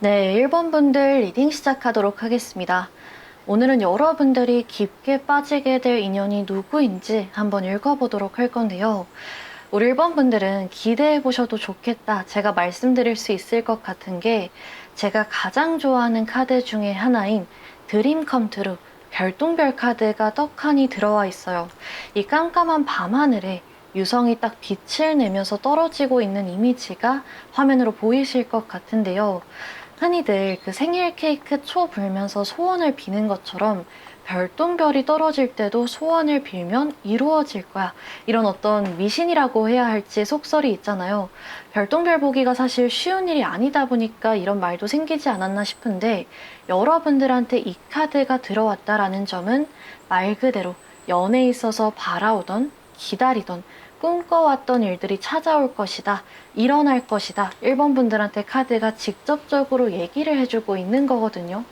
네, 1번 분들 리딩 시작하도록 하겠습니다. 오늘은 여러분들이 깊게 빠지게 될 인연이 누구인지 한번 읽어보도록 할 건데요. 우리 1번 분들은 기대해 보셔도 좋겠다. 제가 말씀드릴 수 있을 것 같은 게 제가 가장 좋아하는 카드 중에 하나인 드림 컴 트루 별똥별 카드가 떡하니 들어와 있어요. 이 깜깜한 밤하늘에 유성이 딱 빛을 내면서 떨어지고 있는 이미지가 화면으로 보이실 것 같은데요. 흔히들 그 생일 케이크 초 불면서 소원을 비는 것처럼 별똥별이 떨어질 때도 소원을 빌면 이루어질 거야. 이런 어떤 미신이라고 해야 할지 속설이 있잖아요. 별똥별 보기가 사실 쉬운 일이 아니다 보니까 이런 말도 생기지 않았나 싶은데 여러분들한테 이 카드가 들어왔다라는 점은 말 그대로 연애에 있어서 바라오던 기다리던 꿈꿔왔던 일들이 찾아올 것이다. 일어날 것이다. 1번 분들한테 카드가 직접적으로 얘기를 해주고 있는 거거든요.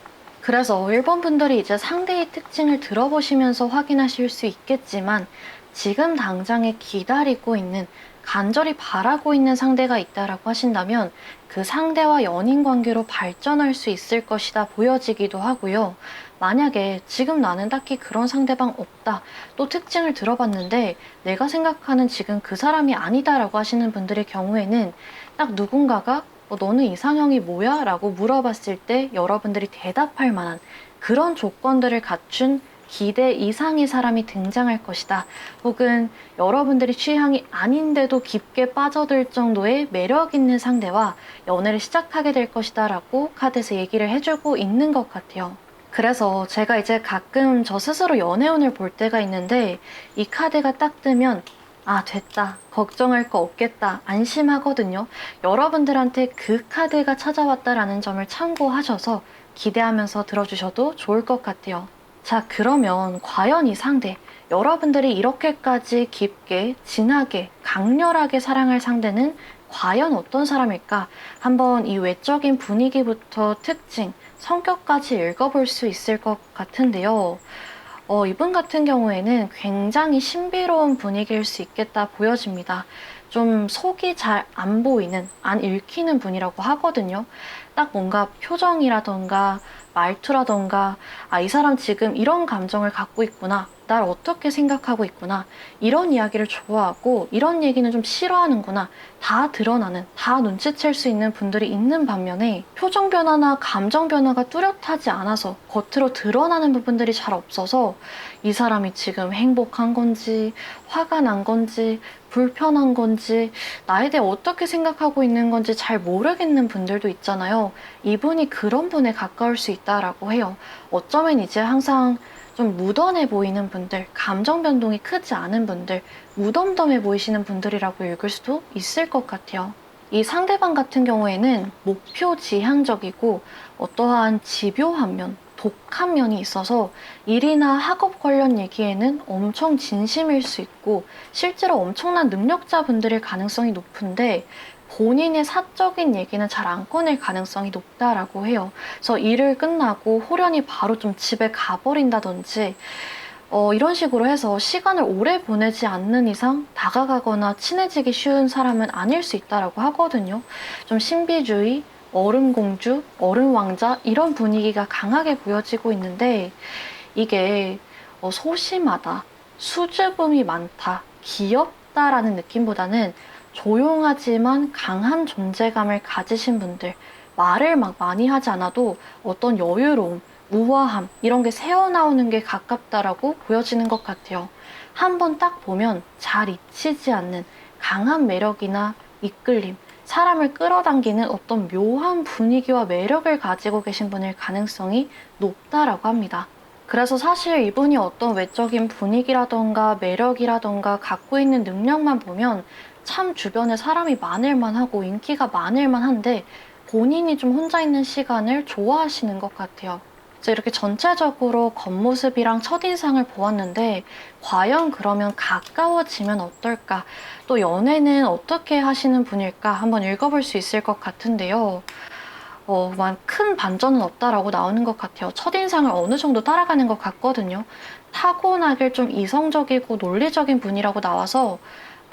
그래서 1번 분들이 이제 상대의 특징을 들어보시면서 확인하실 수 있겠지만 지금 당장에 기다리고 있는 간절히 바라고 있는 상대가 있다라고 하신다면 그 상대와 연인 관계로 발전할 수 있을 것이다 보여지기도 하고요. 만약에 지금 나는 딱히 그런 상대방 없다. 또 특징을 들어봤는데 내가 생각하는 지금 그 사람이 아니다라고 하시는 분들의 경우에는 딱 누군가가 너는 이상형이 뭐야? 라고 물어봤을 때 여러분들이 대답할 만한 그런 조건들을 갖춘 기대 이상의 사람이 등장할 것이다. 혹은 여러분들이 취향이 아닌데도 깊게 빠져들 정도의 매력 있는 상대와 연애를 시작하게 될 것이다 라고 카드에서 얘기를 해주고 있는 것 같아요. 그래서 제가 이제 가끔 저 스스로 연애운을 볼 때가 있는데 이 카드가 딱 뜨면 아, 됐다. 걱정할 거 없겠다. 안심하거든요. 여러분들한테 그 카드가 찾아왔다라는 점을 참고하셔서 기대하면서 들어주셔도 좋을 것 같아요. 자, 그러면 과연 이 상대, 여러분들이 이렇게까지 깊게, 진하게, 강렬하게 사랑할 상대는 과연 어떤 사람일까? 한번 이 외적인 분위기부터 특징, 성격까지 읽어볼 수 있을 것 같은데요. 이분 같은 경우에는 굉장히 신비로운 분위기일 수 있겠다 보여집니다. 좀 속이 잘 안 보이는, 안 읽히는 분이라고 하거든요. 딱 뭔가 표정이라던가 말투라던가, 아, 이 사람 지금 이런 감정을 갖고 있구나. 날 어떻게 생각하고 있구나. 이런 이야기를 좋아하고 이런 얘기는 좀 싫어하는구나. 다 드러나는, 다 눈치챌 수 있는 분들이 있는 반면에 표정 변화나 감정 변화가 뚜렷하지 않아서 겉으로 드러나는 부분들이 잘 없어서 이 사람이 지금 행복한 건지, 화가 난 건지, 불편한 건지, 나에 대해 어떻게 생각하고 있는 건지 잘 모르겠는 분들도 있잖아요. 이분이 그런 분에 가까울 수 있다라고 해요. 어쩌면 이제 항상 좀 무던해 보이는 분들, 감정 변동이 크지 않은 분들, 무덤덤해 보이시는 분들이라고 읽을 수도 있을 것 같아요. 이 상대방 같은 경우에는 목표 지향적이고 어떠한 집요한 면, 독한 면이 있어서 일이나 학업 관련 얘기에는 엄청 진심일 수 있고 실제로 엄청난 능력자분들일 가능성이 높은데 본인의 사적인 얘기는 잘 안 꺼낼 가능성이 높다라고 해요. 그래서 일을 끝나고 호련히 바로 좀 집에 가버린다든지 이런 식으로 해서 시간을 오래 보내지 않는 이상 다가가거나 친해지기 쉬운 사람은 아닐 수 있다라고 하거든요. 좀 신비주의, 얼음공주, 얼음왕자 이런 분위기가 강하게 보여지고 있는데 이게 소심하다, 수줍음이 많다, 귀엽다라는 느낌보다는 조용하지만 강한 존재감을 가지신 분들, 말을 막 많이 하지 않아도 어떤 여유로움, 우아함 이런 게 새어나오는 게 가깝다라고 보여지는 것 같아요. 한번 딱 보면 잘 잊히지 않는 강한 매력이나 이끌림, 사람을 끌어당기는 어떤 묘한 분위기와 매력을 가지고 계신 분일 가능성이 높다라고 합니다. 그래서 사실 이분이 어떤 외적인 분위기라던가 매력이라던가 갖고 있는 능력만 보면 참 주변에 사람이 많을 만하고 인기가 많을 만한데 본인이 좀 혼자 있는 시간을 좋아하시는 것 같아요. 이제 이렇게 전체적으로 겉모습이랑 첫인상을 보았는데 과연 그러면 가까워지면 어떨까? 또 연애는 어떻게 하시는 분일까? 한번 읽어볼 수 있을 것 같은데요. 큰 반전은 없다라고 나오는 것 같아요. 첫인상을 어느 정도 따라가는 것 같거든요. 타고나길 좀 이성적이고 논리적인 분이라고 나와서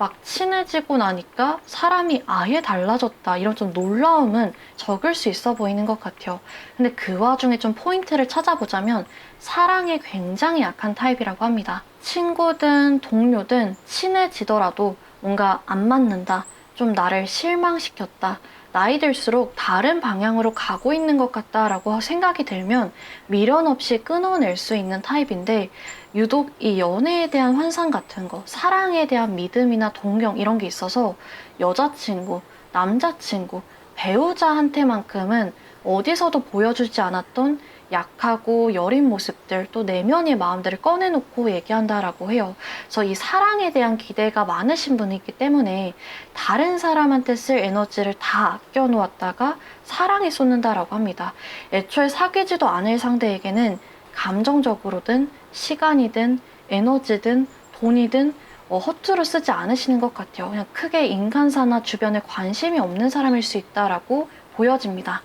막 친해지고 나니까 사람이 아예 달라졌다. 이런 좀 놀라움은 적을 수 있어 보이는 것 같아요. 근데 그 와중에 좀 포인트를 찾아보자면 사랑에 굉장히 약한 타입이라고 합니다. 친구든 동료든 친해지더라도 뭔가 안 맞는다. 좀 나를 실망시켰다. 나이 들수록 다른 방향으로 가고 있는 것 같다라고 생각이 들면 미련 없이 끊어낼 수 있는 타입인데 유독 이 연애에 대한 환상 같은 거, 사랑에 대한 믿음이나 동경 이런 게 있어서 여자친구, 남자친구, 배우자한테만큼은 어디서도 보여주지 않았던 약하고 여린 모습들, 또 내면의 마음들을 꺼내놓고 얘기한다라고 해요. 그래서 이 사랑에 대한 기대가 많으신 분이기 때문에 다른 사람한테 쓸 에너지를 다 아껴놓았다가 사랑에 쏟는다라고 합니다. 애초에 사귀지도 않을 상대에게는 감정적으로든 시간이든 에너지든 돈이든 허투루 쓰지 않으시는 것 같아요. 그냥 크게 인간사나 주변에 관심이 없는 사람일 수 있다라고 보여집니다.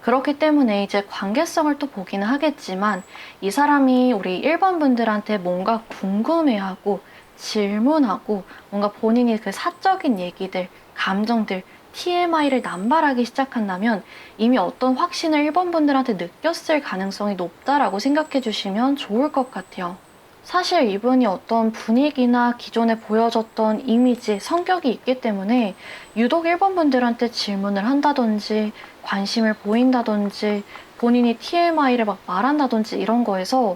그렇기 때문에 이제 관계성을 또 보기는 하겠지만 이 사람이 우리 1번 분들한테 뭔가 궁금해하고 질문하고 뭔가 본인이 그 사적인 얘기들, 감정들, TMI를 남발하기 시작한다면 이미 어떤 확신을 1번 분들한테 느꼈을 가능성이 높다라고 생각해 주시면 좋을 것 같아요. 사실 이분이 어떤 분위기나 기존에 보여줬던 이미지, 성격이 있기 때문에 유독 1번 분들한테 질문을 한다든지 관심을 보인다든지 본인이 TMI를 막 말한다든지 이런 거에서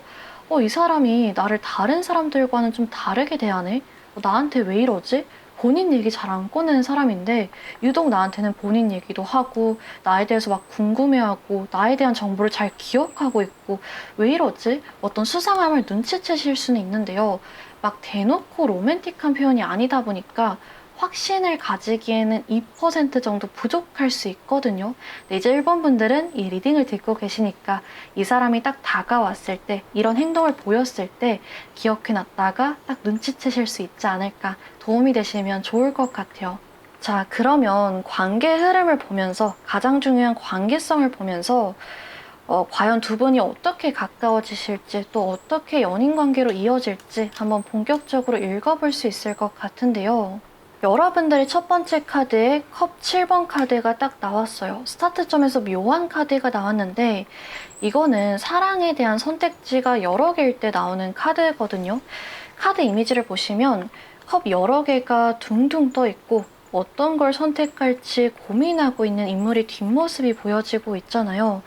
이 사람이 나를 다른 사람들과는 좀 다르게 대하네? 나한테 왜 이러지? 본인 얘기 잘 안 꺼내는 사람인데 유독 나한테는 본인 얘기도 하고 나에 대해서 막 궁금해하고 나에 대한 정보를 잘 기억하고 있고 왜 이러지? 어떤 수상함을 눈치채실 수는 있는데요. 막 대놓고 로맨틱한 표현이 아니다 보니까 확신을 가지기에는 2% 정도 부족할 수 있거든요. 근데 이제 1번 분들은 이 리딩을 듣고 계시니까 이 사람이 딱 다가왔을 때 이런 행동을 보였을 때 기억해놨다가 딱 눈치채실 수 있지 않을까 도움이 되시면 좋을 것 같아요. 자, 그러면 관계 흐름을 보면서 가장 중요한 관계성을 보면서 과연 두 분이 어떻게 가까워지실지 또 어떻게 연인 관계로 이어질지 한번 본격적으로 읽어볼 수 있을 것 같은데요. 여러분들의 첫 번째 카드에 컵 7번 카드가 딱 나왔어요. 스타트점에서 묘한 카드가 나왔는데 이거는 사랑에 대한 선택지가 여러 개일 때 나오는 카드거든요. 카드 이미지를 보시면 컵 여러 개가 둥둥 떠 있고 어떤 걸 선택할지 고민하고 있는 인물의 뒷모습이 보여지고 있잖아요.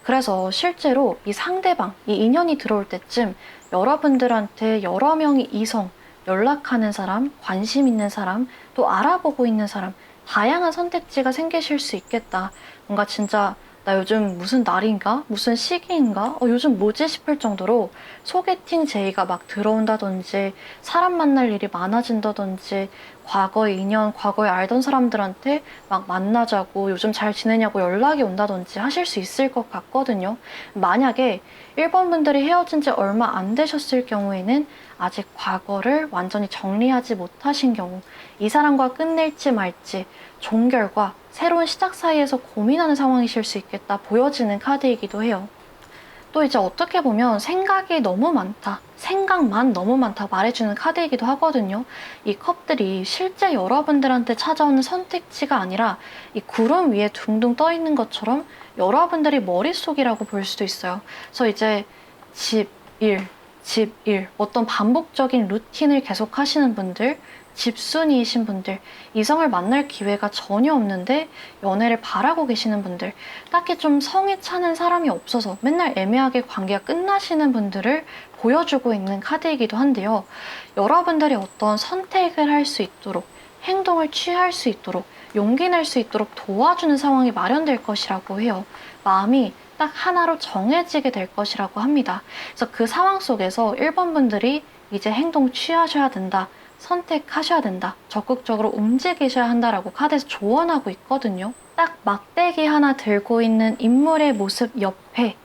그래서 실제로 이 상대방, 이 인연이 들어올 때쯤 여러분들한테 여러 명의 이성, 연락하는 사람, 관심 있는 사람, 또 알아보고 있는 사람, 다양한 선택지가 생기실 수 있겠다. 뭔가 진짜 나 요즘 무슨 날인가? 무슨 시기인가? 요즘 뭐지? 싶을 정도로 소개팅 제의가 막 들어온다든지 사람 만날 일이 많아진다든지 과거의 인연, 과거에 알던 사람들한테 막 만나자고 요즘 잘 지내냐고 연락이 온다든지 하실 수 있을 것 같거든요. 만약에 1번 분들이 헤어진 지 얼마 안 되셨을 경우에는 아직 과거를 완전히 정리하지 못하신 경우 이 사람과 끝낼지 말지 종결과 새로운 시작 사이에서 고민하는 상황이실 수 있겠다 보여지는 카드이기도 해요. 또 이제 어떻게 보면 생각이 너무 많다, 생각만 너무 많다 말해주는 카드이기도 하거든요. 이 컵들이 실제 여러분들한테 찾아오는 선택지가 아니라 이 구름 위에 둥둥 떠 있는 것처럼 여러분들이 머릿속이라고 볼 수도 있어요. 그래서 이제 집, 일, 집, 일, 어떤 반복적인 루틴을 계속 하시는 분들, 집순이이신 분들, 이성을 만날 기회가 전혀 없는데 연애를 바라고 계시는 분들, 딱히 좀 성에 차는 사람이 없어서 맨날 애매하게 관계가 끝나시는 분들을 보여주고 있는 카드이기도 한데요. 여러분들이 어떤 선택을 할 수 있도록, 행동을 취할 수 있도록, 용기 낼 수 있도록 도와주는 상황이 마련될 것이라고 해요. 마음이 딱 하나로 정해지게 될 것이라고 합니다. 그래서 그 상황 속에서 1번 분들이 이제 행동 취하셔야 된다. 선택하셔야 된다. 적극적으로 움직이셔야 한다라고 카드에서 조언하고 있거든요. 딱 막대기 하나 들고 있는 인물의 모습 옆에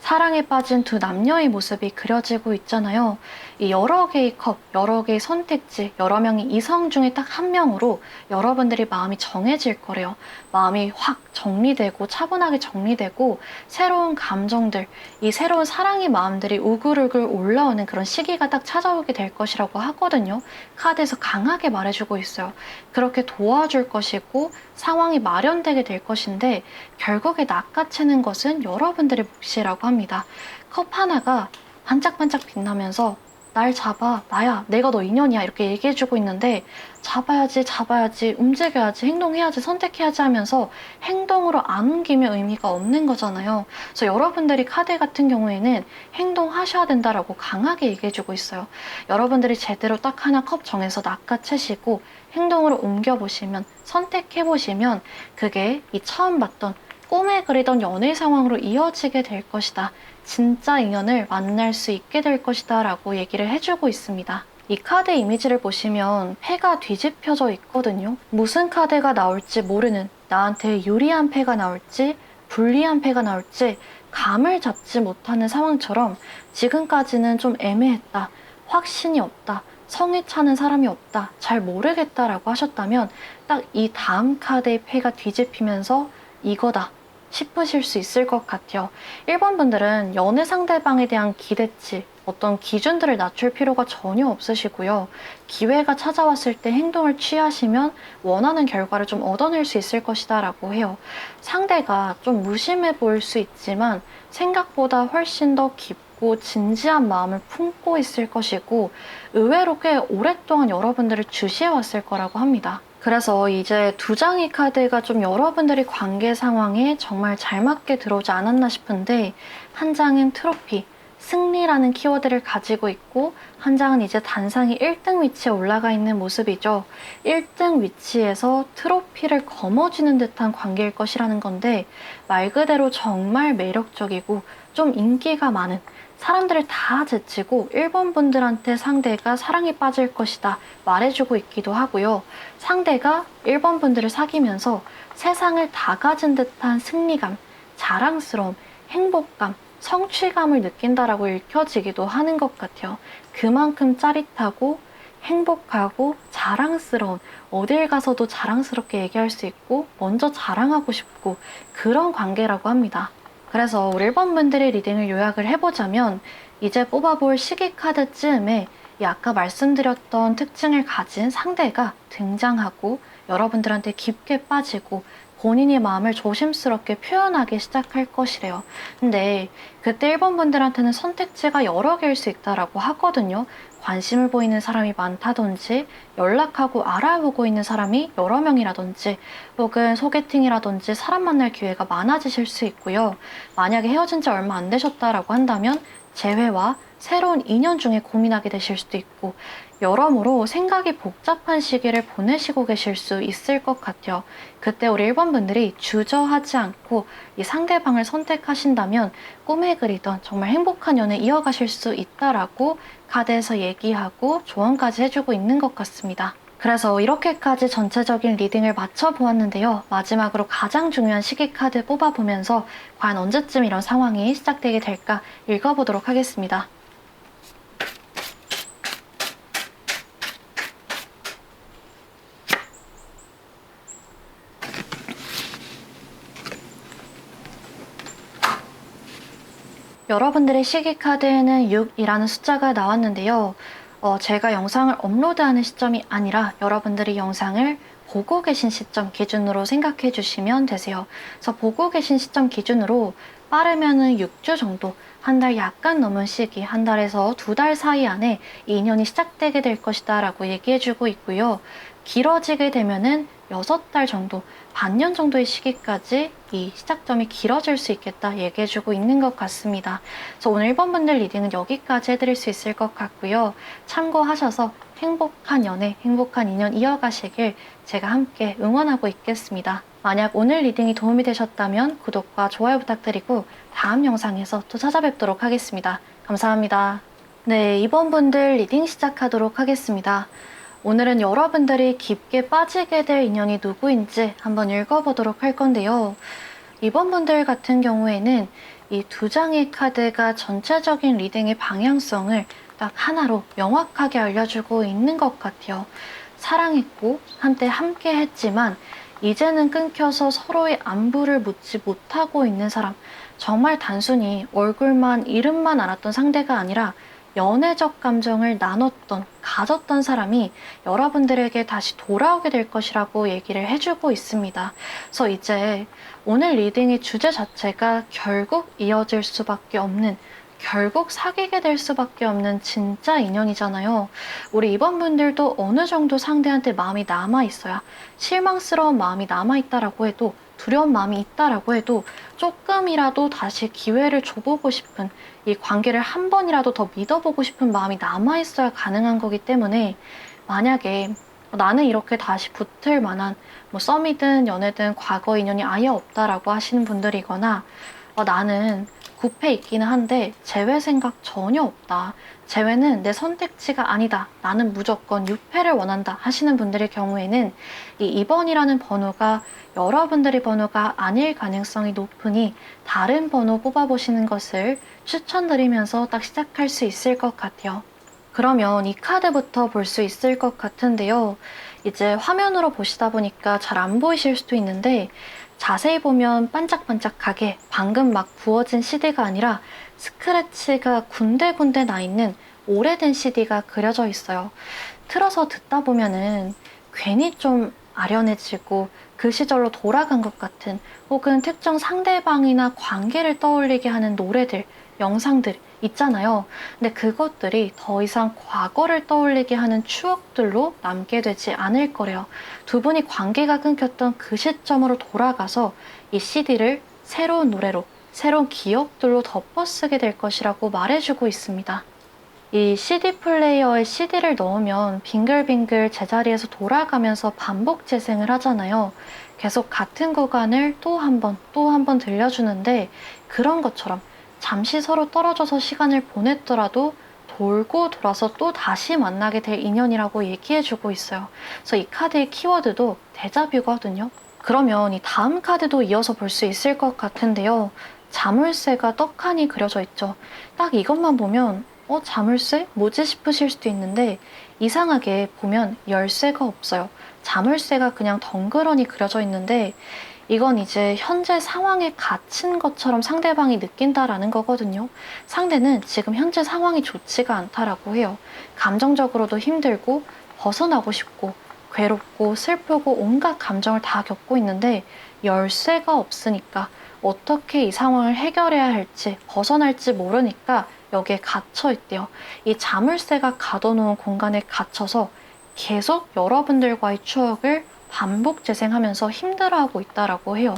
사랑에 빠진 두 남녀의 모습이 그려지고 있잖아요. 이 여러 개의 컵, 여러 개의 선택지, 여러 명의 이성 중에 딱 한 명으로 여러분들이 마음이 정해질 거래요. 마음이 확 정리되고 차분하게 정리되고 새로운 감정들, 이 새로운 사랑의 마음들이 우글우글 올라오는 그런 시기가 딱 찾아오게 될 것이라고 하거든요. 카드에서 강하게 말해주고 있어요. 그렇게 도와줄 것이고 상황이 마련되게 될 것인데 결국에 낚아채는 것은 여러분들의 몫이라고 합니다. 컵 하나가 반짝반짝 빛나면서 날 잡아, 나야, 내가 너 인연이야 이렇게 얘기해주고 있는데 잡아야지, 잡아야지, 움직여야지, 행동해야지, 선택해야지 하면서 행동으로 안 옮기면 의미가 없는 거잖아요. 그래서 여러분들이 카드 같은 경우에는 행동하셔야 된다라고 강하게 얘기해주고 있어요. 여러분들이 제대로 딱 하나 컵 정해서 낚아채시고 행동으로 옮겨보시면, 선택해보시면 그게 이 처음 봤던 꿈에 그리던 연애 상황으로 이어지게 될 것이다. 진짜 인연을 만날 수 있게 될 것이다 라고 얘기를 해주고 있습니다. 이 카드 이미지를 보시면 패가 뒤집혀져 있거든요. 무슨 카드가 나올지 모르는, 나한테 유리한 패가 나올지 불리한 패가 나올지 감을 잡지 못하는 상황처럼 지금까지는 좀 애매했다, 확신이 없다, 성에 차는 사람이 없다, 잘 모르겠다라고 하셨다면 딱 이 다음 카드의 패가 뒤집히면서 이거다 싶으실 수 있을 것 같아요. 1번 분들은 연애 상대방에 대한 기대치, 어떤 기준들을 낮출 필요가 전혀 없으시고요. 기회가 찾아왔을 때 행동을 취하시면 원하는 결과를 좀 얻어낼 수 있을 것이다 라고 해요. 상대가 좀 무심해 보일 수 있지만 생각보다 훨씬 더 깊고 진지한 마음을 품고 있을 것이고 의외로 꽤 오랫동안 여러분들을 주시해왔을 거라고 합니다. 그래서 이제 두 장의 카드가 좀 여러분들의 관계 상황에 정말 잘 맞게 들어오지 않았나 싶은데 한 장은 트로피, 승리라는 키워드를 가지고 있고 한 장은 이제 단상이 1등 위치에 올라가 있는 모습이죠. 1등 위치에서 트로피를 거머쥐는 듯한 관계일 것이라는 건데 말 그대로 정말 매력적이고 좀 인기가 많은, 사람들을 다 제치고 1번 분들한테 상대가 사랑에 빠질 것이다 말해주고 있기도 하고요. 상대가 1번 분들을 사귀면서 세상을 다 가진 듯한 승리감, 자랑스러움, 행복감, 성취감을 느낀다라고 읽혀지기도 하는 것 같아요. 그만큼 짜릿하고 행복하고 자랑스러운, 어딜 가서도 자랑스럽게 얘기할 수 있고 먼저 자랑하고 싶고 그런 관계라고 합니다. 그래서 우리 1번 분들의 리딩을 요약을 해보자면 이제 뽑아볼 시기 카드쯤에 이 아까 말씀드렸던 특징을 가진 상대가 등장하고 여러분들한테 깊게 빠지고 본인의 마음을 조심스럽게 표현하기 시작할 것이래요. 근데 그때 1번 분들한테는 선택지가 여러 개일 수 있다라고 하거든요. 관심을 보이는 사람이 많다든지 연락하고 알아보고 있는 사람이 여러 명이라든지 혹은 소개팅이라든지 사람 만날 기회가 많아지실 수 있고요. 만약에 헤어진 지 얼마 안 되셨다라고 한다면 재회와 새로운 인연 중에 고민하게 되실 수도 있고 여러모로 생각이 복잡한 시기를 보내시고 계실 수 있을 것 같아요. 그때 우리 1번 분들이 주저하지 않고 이 상대방을 선택하신다면 꿈에 그리던 정말 행복한 연애 이어가실 수 있다라고 카드에서 얘기하고 조언까지 해주고 있는 것 같습니다. 그래서 이렇게까지 전체적인 리딩을 맞춰보았는데요. 마지막으로 가장 중요한 시기 카드 뽑아보면서 과연 언제쯤 이런 상황이 시작되게 될까 읽어보도록 하겠습니다. 여러분들의 시기 카드에는 6이라는 숫자가 나왔는데요. 제가 영상을 업로드하는 시점이 아니라 여러분들이 영상을 보고 계신 시점 기준으로 생각해 주시면 되세요. 그래서 보고 계신 시점 기준으로 빠르면은 6주 정도, 한 달 약간 넘은 시기, 한 달에서 2달 사이 안에 이 인연이 시작되게 될 것이다 라고 얘기해 주고 있고요. 길어지게 되면은 6달 정도, 반년 정도의 시기까지 이 시작점이 길어질 수 있겠다 얘기해주고 있는 것 같습니다. 그래서 오늘 1번 분들 리딩은 여기까지 해드릴 수 있을 것 같고요. 참고하셔서 행복한 연애, 행복한 인연 이어가시길 제가 함께 응원하고 있겠습니다. 만약 오늘 리딩이 도움이 되셨다면 구독과 좋아요 부탁드리고 다음 영상에서 또 찾아뵙도록 하겠습니다. 감사합니다. 네, 2번 분들 리딩 시작하도록 하겠습니다. 오늘은 여러분들이 깊게 빠지게 될 인연이 누구인지 한번 읽어보도록 할 건데요. 이번 분들 같은 경우에는 이 두 장의 카드가 전체적인 리딩의 방향성을 딱 하나로 명확하게 알려주고 있는 것 같아요. 사랑했고 한때 함께 했지만 이제는 끊겨서 서로의 안부를 묻지 못하고 있는 사람. 정말 단순히 얼굴만 이름만 알았던 상대가 아니라 연애적 감정을 나눴던, 가졌던 사람이 여러분들에게 다시 돌아오게 될 것이라고 얘기를 해주고 있습니다. 그래서 이제 오늘 리딩의 주제 자체가 결국 이어질 수밖에 없는, 결국 사귀게 될 수밖에 없는 진짜 인연이잖아요. 우리 이번 분들도 어느 정도 상대한테 마음이 남아있어야, 실망스러운 마음이 남아있다라고 해도, 두려운 마음이 있다라고 해도 조금이라도 다시 기회를 줘보고 싶은, 이 관계를 한 번이라도 더 믿어보고 싶은 마음이 남아있어야 가능한 거기 때문에, 만약에 나는 이렇게 다시 붙을 만한 뭐 썸이든 연애든 과거 인연이 아예 없다라고 하시는 분들이거나, 나는 굽해 있기는 한데 재회 생각 전혀 없다, 재회는 내 선택지가 아니다, 나는 무조건 6회를 원한다 하시는 분들의 경우에는 이 2번이라는 번호가 여러분들의 번호가 아닐 가능성이 높으니 다른 번호 뽑아보시는 것을 추천드리면서 딱 시작할 수 있을 것 같아요. 그러면 이 카드부터 볼 수 있을 것 같은데요. 이제 화면으로 보시다 보니까 잘 안 보이실 수도 있는데, 자세히 보면 반짝반짝하게 방금 막 부어진 CD가 아니라 스크래치가 군데군데 나 있는 오래된 CD가 그려져 있어요. 틀어서 듣다 보면은 괜히 좀 아련해지고 그 시절로 돌아간 것 같은, 혹은 특정 상대방이나 관계를 떠올리게 하는 노래들, 영상들 있잖아요. 근데 그것들이 더 이상 과거를 떠올리게 하는 추억들로 남게 되지 않을 거래요. 두 분이 관계가 끊겼던 그 시점으로 돌아가서 이 CD를 새로운 노래로, 새로운 기억들로 덮어쓰게 될 것이라고 말해주고 있습니다. 이 CD 플레이어에 CD를 넣으면 빙글빙글 제자리에서 돌아가면서 반복 재생을 하잖아요. 계속 같은 구간을 또 한 번, 또 한 번 들려주는데, 그런 것처럼 잠시 서로 떨어져서 시간을 보냈더라도 돌고 돌아서 또 다시 만나게 될 인연이라고 얘기해주고 있어요. 그래서 이 카드의 키워드도 데자뷰거든요. 그러면 이 다음 카드도 이어서 볼 수 있을 것 같은데요. 자물쇠가 떡하니 그려져 있죠. 딱 이것만 보면 자물쇠? 뭐지 싶으실 수도 있는데, 이상하게 보면 열쇠가 없어요. 자물쇠가 그냥 덩그러니 그려져 있는데, 이건 이제 현재 상황에 갇힌 것처럼 상대방이 느낀다라는 거거든요. 상대는 지금 현재 상황이 좋지가 않다라고 해요. 감정적으로도 힘들고 벗어나고 싶고 괴롭고 슬프고 온갖 감정을 다 겪고 있는데, 열쇠가 없으니까 어떻게 이 상황을 해결해야 할지, 벗어날지 모르니까 여기에 갇혀 있대요. 이 자물쇠가 가둬놓은 공간에 갇혀서 계속 여러분들과의 추억을 반복 재생하면서 힘들어하고 있다라고 해요.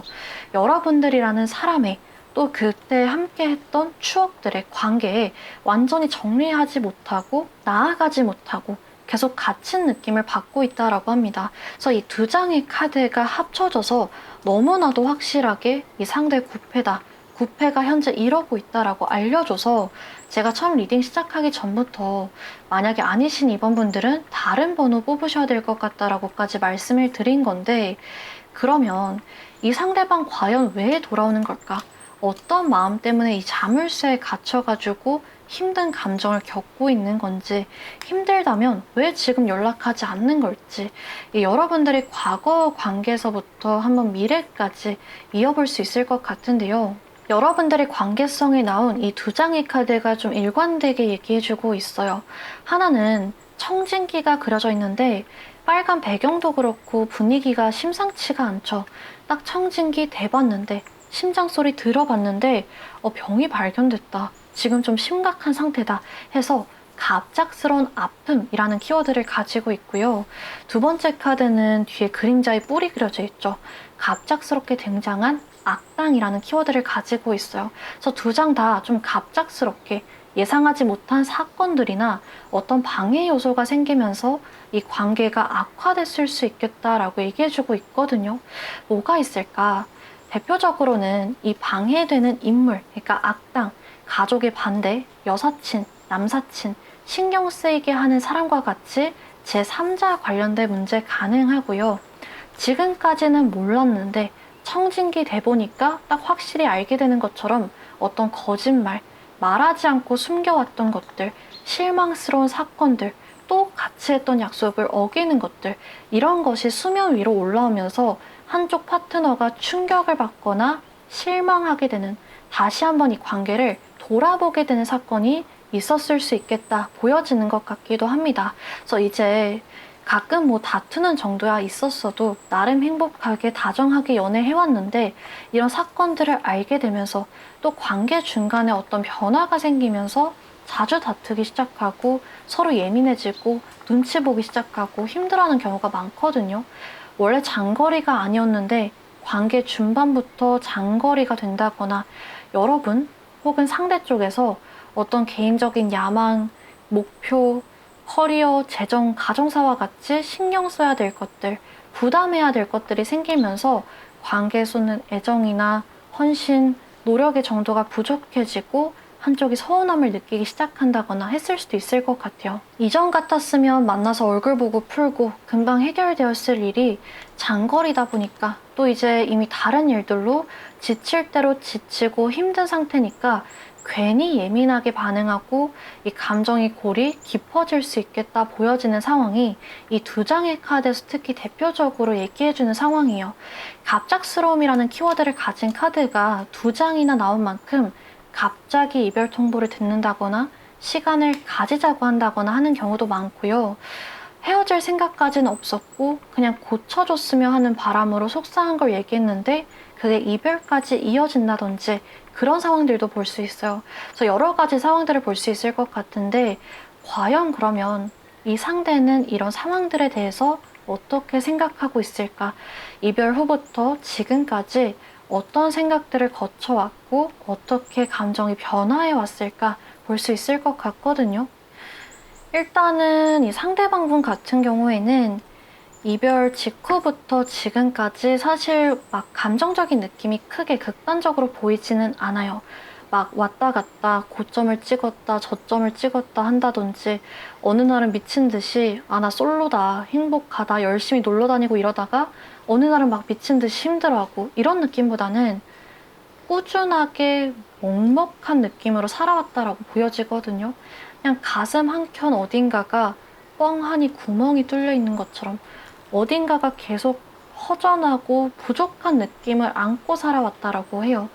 여러분들이라는 사람의, 또 그때 함께 했던 추억들의 관계에 완전히 정리하지 못하고 나아가지 못하고 계속 갇힌 느낌을 받고 있다라고 합니다. 그래서 이 두 장의 카드가 합쳐져서 너무나도 확실하게 이 상대 구패다, 구패가 현재 이러고 있다라고 알려줘서, 제가 처음 리딩 시작하기 전부터 만약에 아니신 이번 분들은 다른 번호 뽑으셔야 될 것 같다라고까지 말씀을 드린 건데, 그러면 이 상대방 과연 왜 돌아오는 걸까? 어떤 마음 때문에 이 자물쇠에 갇혀가지고 힘든 감정을 겪고 있는 건지, 힘들다면 왜 지금 연락하지 않는 걸지, 여러분들의 과거 관계에서부터 한번 미래까지 이어볼 수 있을 것 같은데요. 여러분들의 관계성에 나온 이 두 장의 카드가 좀 일관되게 얘기해주고 있어요. 하나는 청진기가 그려져 있는데, 빨간 배경도 그렇고 분위기가 심상치가 않죠. 딱 청진기 대봤는데, 심장 소리 들어봤는데 병이 발견됐다, 지금 좀 심각한 상태다 해서 갑작스러운 아픔이라는 키워드를 가지고 있고요. 두 번째 카드는 뒤에 그림자의 뿔이 그려져 있죠. 갑작스럽게 등장한 악당이라는 키워드를 가지고 있어요. 그래서 두 장 다 좀 갑작스럽게 예상하지 못한 사건들이나 어떤 방해 요소가 생기면서 이 관계가 악화됐을 수 있겠다라고 얘기해주고 있거든요. 뭐가 있을까? 대표적으로는 이 방해되는 인물, 그러니까 악당, 가족의 반대, 여사친, 남사친, 신경 쓰이게 하는 사람과 같이 제3자 관련된 문제 가능하고요. 지금까지는 몰랐는데 청진기 돼 보니까 딱 확실히 알게 되는 것처럼 어떤 거짓말, 말하지 않고 숨겨왔던 것들, 실망스러운 사건들, 또 같이 했던 약속을 어기는 것들, 이런 것이 수면 위로 올라오면서 한쪽 파트너가 충격을 받거나 실망하게 되는, 다시 한번 이 관계를 돌아보게 되는 사건이 있었을 수 있겠다 보여지는 것 같기도 합니다. 그래서 이제 가끔 뭐 다투는 정도야 있었어도 나름 행복하게 다정하게 연애해왔는데 이런 사건들을 알게 되면서 또 관계 중간에 어떤 변화가 생기면서 자주 다투기 시작하고 서로 예민해지고 눈치 보기 시작하고 힘들어하는 경우가 많거든요. 원래 장거리가 아니었는데 관계 중반부터 장거리가 된다거나 여러분 혹은 상대 쪽에서 어떤 개인적인 야망, 목표, 커리어, 재정, 가정사와 같이 신경 써야 될 것들, 부담해야 될 것들이 생기면서 관계에 쏟는 애정이나 헌신, 노력의 정도가 부족해지고 한쪽이 서운함을 느끼기 시작한다거나 했을 수도 있을 것 같아요. 이전 같았으면 만나서 얼굴 보고 풀고 금방 해결되었을 일이 장거리다 보니까 또 이제 이미 다른 일들로 지칠 대로 지치고 힘든 상태니까 괜히 예민하게 반응하고 이 감정이 골이 깊어질 수 있겠다 보여지는 상황이 이 두 장의 카드에서 특히 대표적으로 얘기해주는 상황이에요. 갑작스러움이라는 키워드를 가진 카드가 두 장이나 나온 만큼 갑자기 이별 통보를 듣는다거나 시간을 가지자고 한다거나 하는 경우도 많고요. 헤어질 생각까지는 없었고 그냥 고쳐줬으면 하는 바람으로 속상한 걸 얘기했는데 그게 이별까지 이어진다든지 그런 상황들도 볼 수 있어요. 그래서 여러 가지 상황들을 볼 수 있을 것 같은데 과연 그러면 이 상대는 이런 상황들에 대해서 어떻게 생각하고 있을까? 이별 후부터 지금까지 어떤 생각들을 거쳐왔고 어떻게 감정이 변화해 왔을까 볼 수 있을 것 같거든요. 일단은 이 상대방분 같은 경우에는 이별 직후부터 지금까지 사실 막 감정적인 느낌이 크게 극단적으로 보이지는 않아요. 막 왔다 갔다 고점을 찍었다 저점을 찍었다 한다든지 어느 날은 미친 듯이 아 나 솔로다 행복하다 열심히 놀러 다니고 이러다가 어느 날은 막 미친 듯이 힘들어하고 이런 느낌보다는 꾸준하게 먹먹한 느낌으로 살아왔다라고 보여지거든요. 그냥 가슴 한켠 어딘가가 뻥하니 구멍이 뚫려 있는 것처럼 어딘가가 계속 허전하고 부족한 느낌을 안고 살아왔다라고 해요.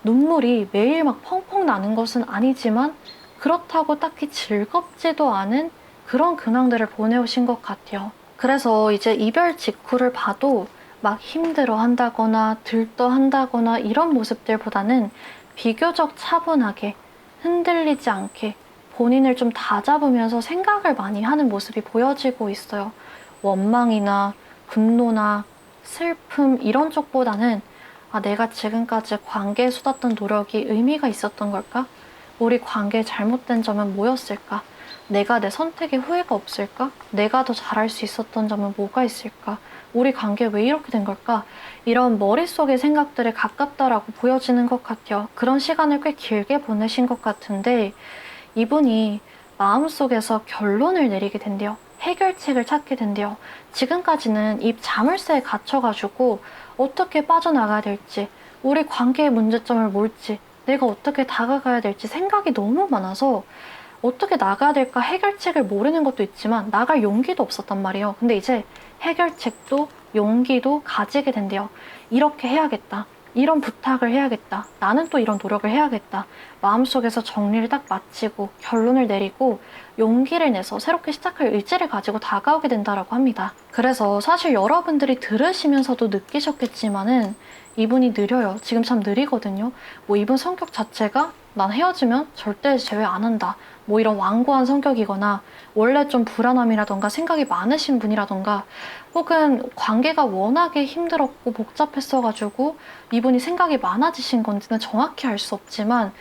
눈물이 매일 막 펑펑 나는 것은 아니지만 그렇다고 딱히 즐겁지도 않은 그런 근황들을 보내오신 것 같아요. 그래서 이제 이별 직후를 봐도 막 힘들어 한다거나 들떠 한다거나 이런 모습들보다는 비교적 차분하게 흔들리지 않게 본인을 좀 다잡으면서 생각을 많이 하는 모습이 보여지고 있어요. 원망이나 분노나 슬픔 이런 쪽보다는 아, 내가 지금까지 관계에 쏟았던 노력이 의미가 있었던 걸까? 우리 관계의 잘못된 점은 뭐였을까? 내가 내 선택에 후회가 없을까? 내가 더 잘할 수 있었던 점은 뭐가 있을까? 우리 관계 왜 이렇게 된 걸까? 이런 머릿속의 생각들에 가깝다라고 보여지는 것 같아요. 그런 시간을 꽤 길게 보내신 것 같은데 이분이 마음속에서 결론을 내리게 된대요. 해결책을 찾게 된대요. 지금까지는 이 자물쇠에 갇혀가지고 어떻게 빠져나가야 될지, 우리 관계의 문제점을 뭘지, 내가 어떻게 다가가야 될지 생각이 너무 많아서 어떻게 나가야 될까 해결책을 모르는 것도 있지만 나갈 용기도 없었단 말이에요. 근데 이제 해결책도 용기도 가지게 된대요. 이렇게 해야겠다. 이런 부탁을 해야겠다. 나는 또 이런 노력을 해야겠다. 마음속에서 정리를 딱 마치고 결론을 내리고 용기를 내서 새롭게 시작할 의지를 가지고 다가오게 된다라고 합니다. 그래서 사실 여러분들이 들으시면서도 느끼셨겠지만은 이분이 느려요. 지금 참 느리거든요. 뭐 이분 성격 자체가 난 헤어지면 절대 재회 안 한다. 뭐 이런 완고한 성격이거나 원래 좀 불안함이라던가 생각이 많으신 분이라던가 혹은 관계가 워낙에 힘들었고 복잡했어가지고 이분이 생각이 많아지신 건지는 정확히 알 수 없지만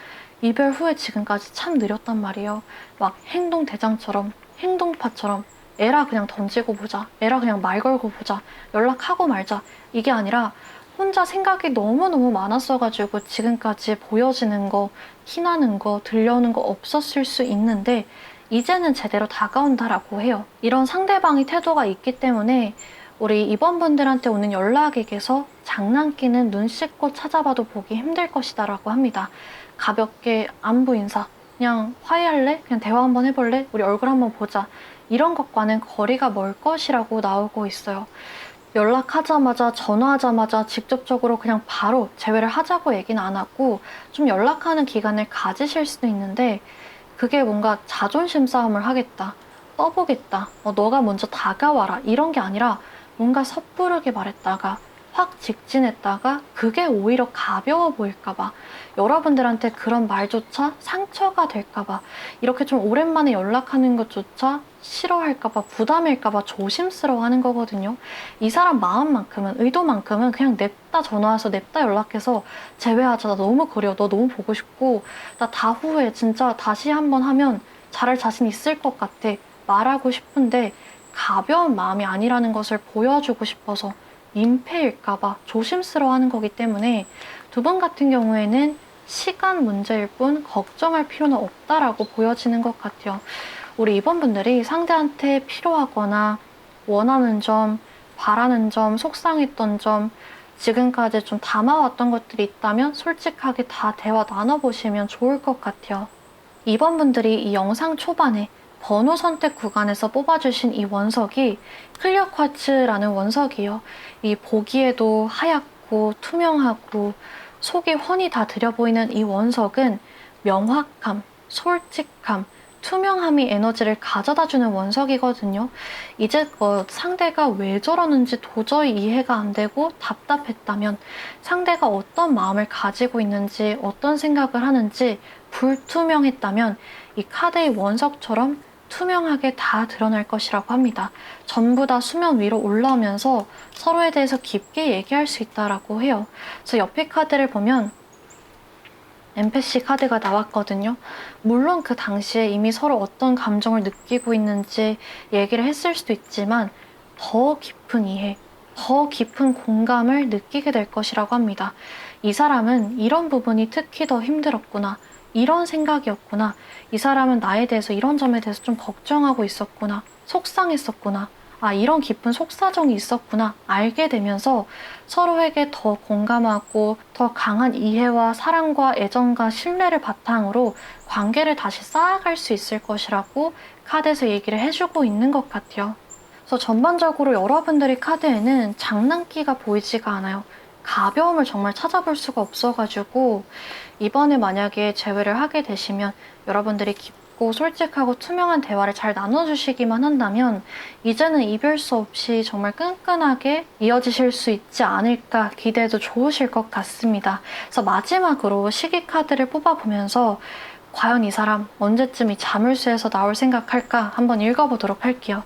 이별 후에 지금까지 참 느렸단 말이에요. 막 행동대장처럼 행동파처럼 에라 그냥 던지고 보자. 에라 그냥 말 걸고 보자. 연락하고 말자. 이게 아니라 혼자 생각이 너무너무 많았어가지고 지금까지 보여지는 거, 티나는 거, 들려오는 거 없었을 수 있는데 이제는 제대로 다가온다라고 해요. 이런 상대방의 태도가 있기 때문에 우리 이번 분들한테 오는 연락에게서 장난기는 눈 씻고 찾아봐도 보기 힘들 것이다라고 합니다. 가볍게 안부 인사, 그냥 화해할래? 그냥 대화 한번 해볼래? 우리 얼굴 한번 보자. 이런 것과는 거리가 멀 것이라고 나오고 있어요. 연락하자마자 전화하자마자 직접적으로 그냥 바로 재회를 하자고 얘기는 안 하고 좀 연락하는 기간을 가지실 수도 있는데 그게 뭔가 자존심 싸움을 하겠다. 떠보겠다. 너가 먼저 다가와라. 이런 게 아니라 뭔가 섣부르게 말했다가 확 직진했다가 그게 오히려 가벼워 보일까봐 여러분들한테 그런 말조차 상처가 될까봐 이렇게 좀 오랜만에 연락하는 것조차 싫어할까봐 부담일까봐 조심스러워하는 거거든요. 이 사람 마음만큼은 의도만큼은 그냥 냅다 전화해서 냅다 연락해서 재회하자. 나 너무 그려. 너 너무 보고 싶고 나 다후에 진짜 다시 한번 하면 잘할 자신 있을 것 같아. 말하고 싶은데 가벼운 마음이 아니라는 것을 보여주고 싶어서 민폐일까봐 조심스러워하는 거기 때문에 두 분 같은 경우에는 시간 문제일 뿐 걱정할 필요는 없다라고 보여지는 것 같아요. 우리 이번 분들이 상대한테 필요하거나 원하는 점, 바라는 점, 속상했던 점, 지금까지 좀 담아왔던 것들이 있다면 솔직하게 다 대화 나눠보시면 좋을 것 같아요. 이번 분들이 이 영상 초반에 번호 선택 구간에서 뽑아주신 이 원석이 클리어 쿼츠라는 원석이에요. 이 보기에도 하얗고 투명하고 속이 훤히 다 들여 보이는 이 원석은 명확함, 솔직함, 투명함이 에너지를 가져다주는 원석이거든요. 이제껏 상대가 왜 저러는지 도저히 이해가 안 되고 답답했다면 상대가 어떤 마음을 가지고 있는지 어떤 생각을 하는지 불투명했다면 이 카드의 원석처럼 투명하게 다 드러날 것이라고 합니다. 전부 다 수면 위로 올라오면서 서로에 대해서 깊게 얘기할 수 있다라고 해요. 그래서 옆에 카드를 보면 엠패시 카드가 나왔거든요. 물론 그 당시에 이미 서로 어떤 감정을 느끼고 있는지 얘기를 했을 수도 있지만 더 깊은 이해, 더 깊은 공감을 느끼게 될 것이라고 합니다. 이 사람은 이런 부분이 특히 더 힘들었구나. 이런 생각이었구나. 이 사람은 나에 대해서 이런 점에 대해서 좀 걱정하고 있었구나. 속상했었구나. 아, 이런 깊은 속사정이 있었구나. 알게 되면서 서로에게 더 공감하고 더 강한 이해와 사랑과 애정과 신뢰를 바탕으로 관계를 다시 쌓아갈 수 있을 것이라고 카드에서 얘기를 해주고 있는 것 같아요. 그래서 전반적으로 여러분들의 카드에는 장난기가 보이지가 않아요. 가벼움을 정말 찾아볼 수가 없어가지고 이번에 만약에 재회를 하게 되시면 여러분들이 깊고 솔직하고 투명한 대화를 잘 나눠주시기만 한다면 이제는 이별수 없이 정말 끈끈하게 이어지실 수 있지 않을까 기대해도 좋으실 것 같습니다. 그래서 마지막으로 시기 카드를 뽑아보면서 과연 이 사람 언제쯤 이 자물쇠에서 나올 생각할까 한번 읽어보도록 할게요.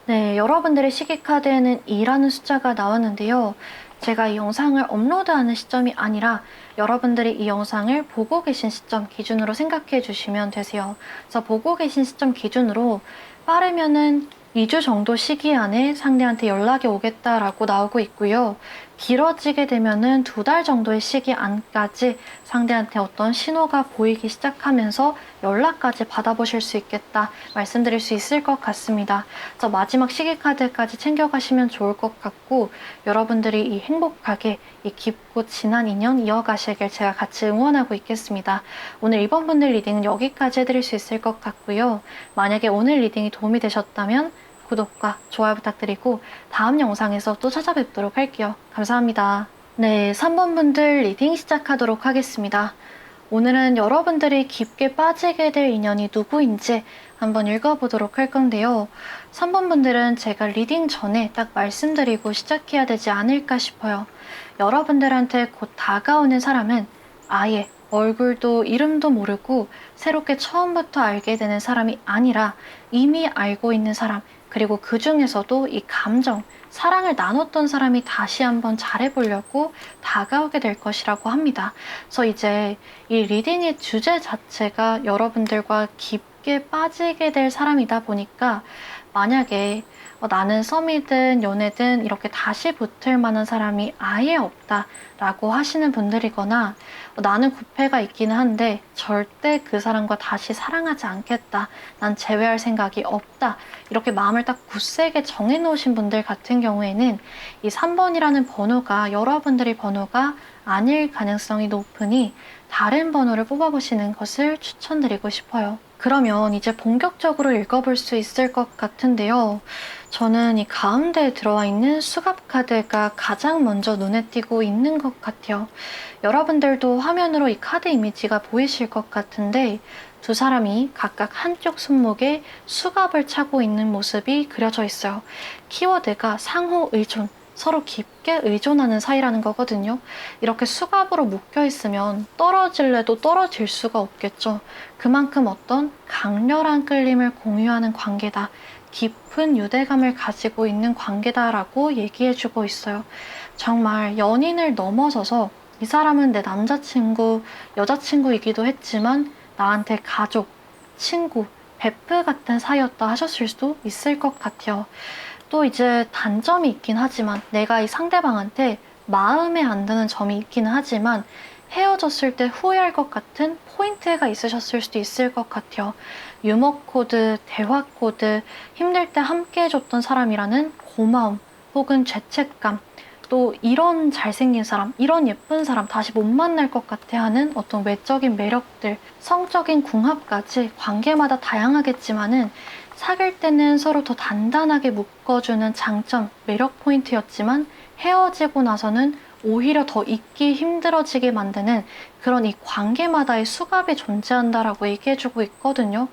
네, 여러분들의 시기 카드에는 2라는 숫자가 나왔는데요. 제가 이 영상을 업로드하는 시점이 아니라 여러분들이 이 영상을 보고 계신 시점 기준으로 생각해 주시면 되세요. 그래서 보고 계신 시점 기준으로 빠르면은 2주 정도 시기 안에 상대한테 연락이 오겠다라고 나오고 있고요. 길어지게 되면은 2달 정도의 시기 안까지 상대한테 어떤 신호가 보이기 시작하면서 연락까지 받아보실 수 있겠다 말씀드릴 수 있을 것 같습니다. 그래서 마지막 시기 카드까지 챙겨가시면 좋을 것 같고 여러분들이 이 행복하게 이 깊고 진한 인연 이어가시길 제가 같이 응원하고 있겠습니다. 오늘 이번 분들 리딩은 여기까지 해드릴 수 있을 것 같고요. 만약에 오늘 리딩이 도움이 되셨다면 구독과 좋아요 부탁드리고 다음 영상에서 또 찾아뵙도록 할게요. 감사합니다. 네, 3번 분들 리딩 시작하도록 하겠습니다. 오늘은 여러분들이 깊게 빠지게 될 인연이 누구인지 한번 읽어보도록 할 건데요. 3번 분들은 제가 리딩 전에 딱 말씀드리고 시작해야 되지 않을까 싶어요. 여러분들한테 곧 다가오는 사람은 아예 얼굴도 이름도 모르고 새롭게 처음부터 알게 되는 사람이 아니라 이미 알고 있는 사람, 그리고 그 중에서도 이 감정, 사랑을 나눴던 사람이 다시 한번 잘해보려고 다가오게 될 것이라고 합니다. 그래서 이제 이 리딩의 주제 자체가 여러분들과 깊고 깊게 빠지게 될 사람이다 보니까 만약에 나는 썸이든 연애든 이렇게 다시 붙을 만한 사람이 아예 없다라고 하시는 분들이거나 나는 구패가 있기는 한데 절대 그 사람과 다시 사랑하지 않겠다. 난 재회할 생각이 없다. 이렇게 마음을 딱 굳세게 정해놓으신 분들 같은 경우에는 이 3번이라는 번호가 여러분들의 번호가 아닐 가능성이 높으니 다른 번호를 뽑아보시는 것을 추천드리고 싶어요. 그러면 이제 본격적으로 읽어볼 수 있을 것 같은데요. 저는 이 가운데에 들어와 있는 수갑 카드가 가장 먼저 눈에 띄고 있는 것 같아요. 여러분들도 화면으로 이 카드 이미지가 보이실 것 같은데 두 사람이 각각 한쪽 손목에 수갑을 차고 있는 모습이 그려져 있어요. 키워드가 상호 의존, 서로 깊게 의존하는 사이라는 거거든요. 이렇게 수갑으로 묶여 있으면 떨어질래도 떨어질 수가 없겠죠. 그만큼 어떤 강렬한 끌림을 공유하는 관계다. 깊은 유대감을 가지고 있는 관계다라고 얘기해주고 있어요. 정말 연인을 넘어서서 이 사람은 내 남자친구, 여자친구이기도 했지만 나한테 가족, 친구, 베프 같은 사이였다 하셨을 수도 있을 것 같아요. 또 이제 단점이 있긴 하지만 내가 이 상대방한테 마음에 안 드는 점이 있기는 하지만 헤어졌을 때 후회할 것 같은 포인트가 있으셨을 수도 있을 것 같아요. 유머 코드, 대화 코드, 힘들 때 함께 해줬던 사람이라는 고마움 혹은 죄책감, 또 이런 잘생긴 사람, 이런 예쁜 사람 다시 못 만날 것 같아 하는 어떤 외적인 매력들, 성적인 궁합까지 관계마다 다양하겠지만은 사귈 때는 서로 더 단단하게 묶어주는 장점, 매력 포인트였지만 헤어지고 나서는 오히려 더 잊기 힘들어지게 만드는 그런 이 관계마다의 수갑이 존재한다라고 얘기해주고 있거든요.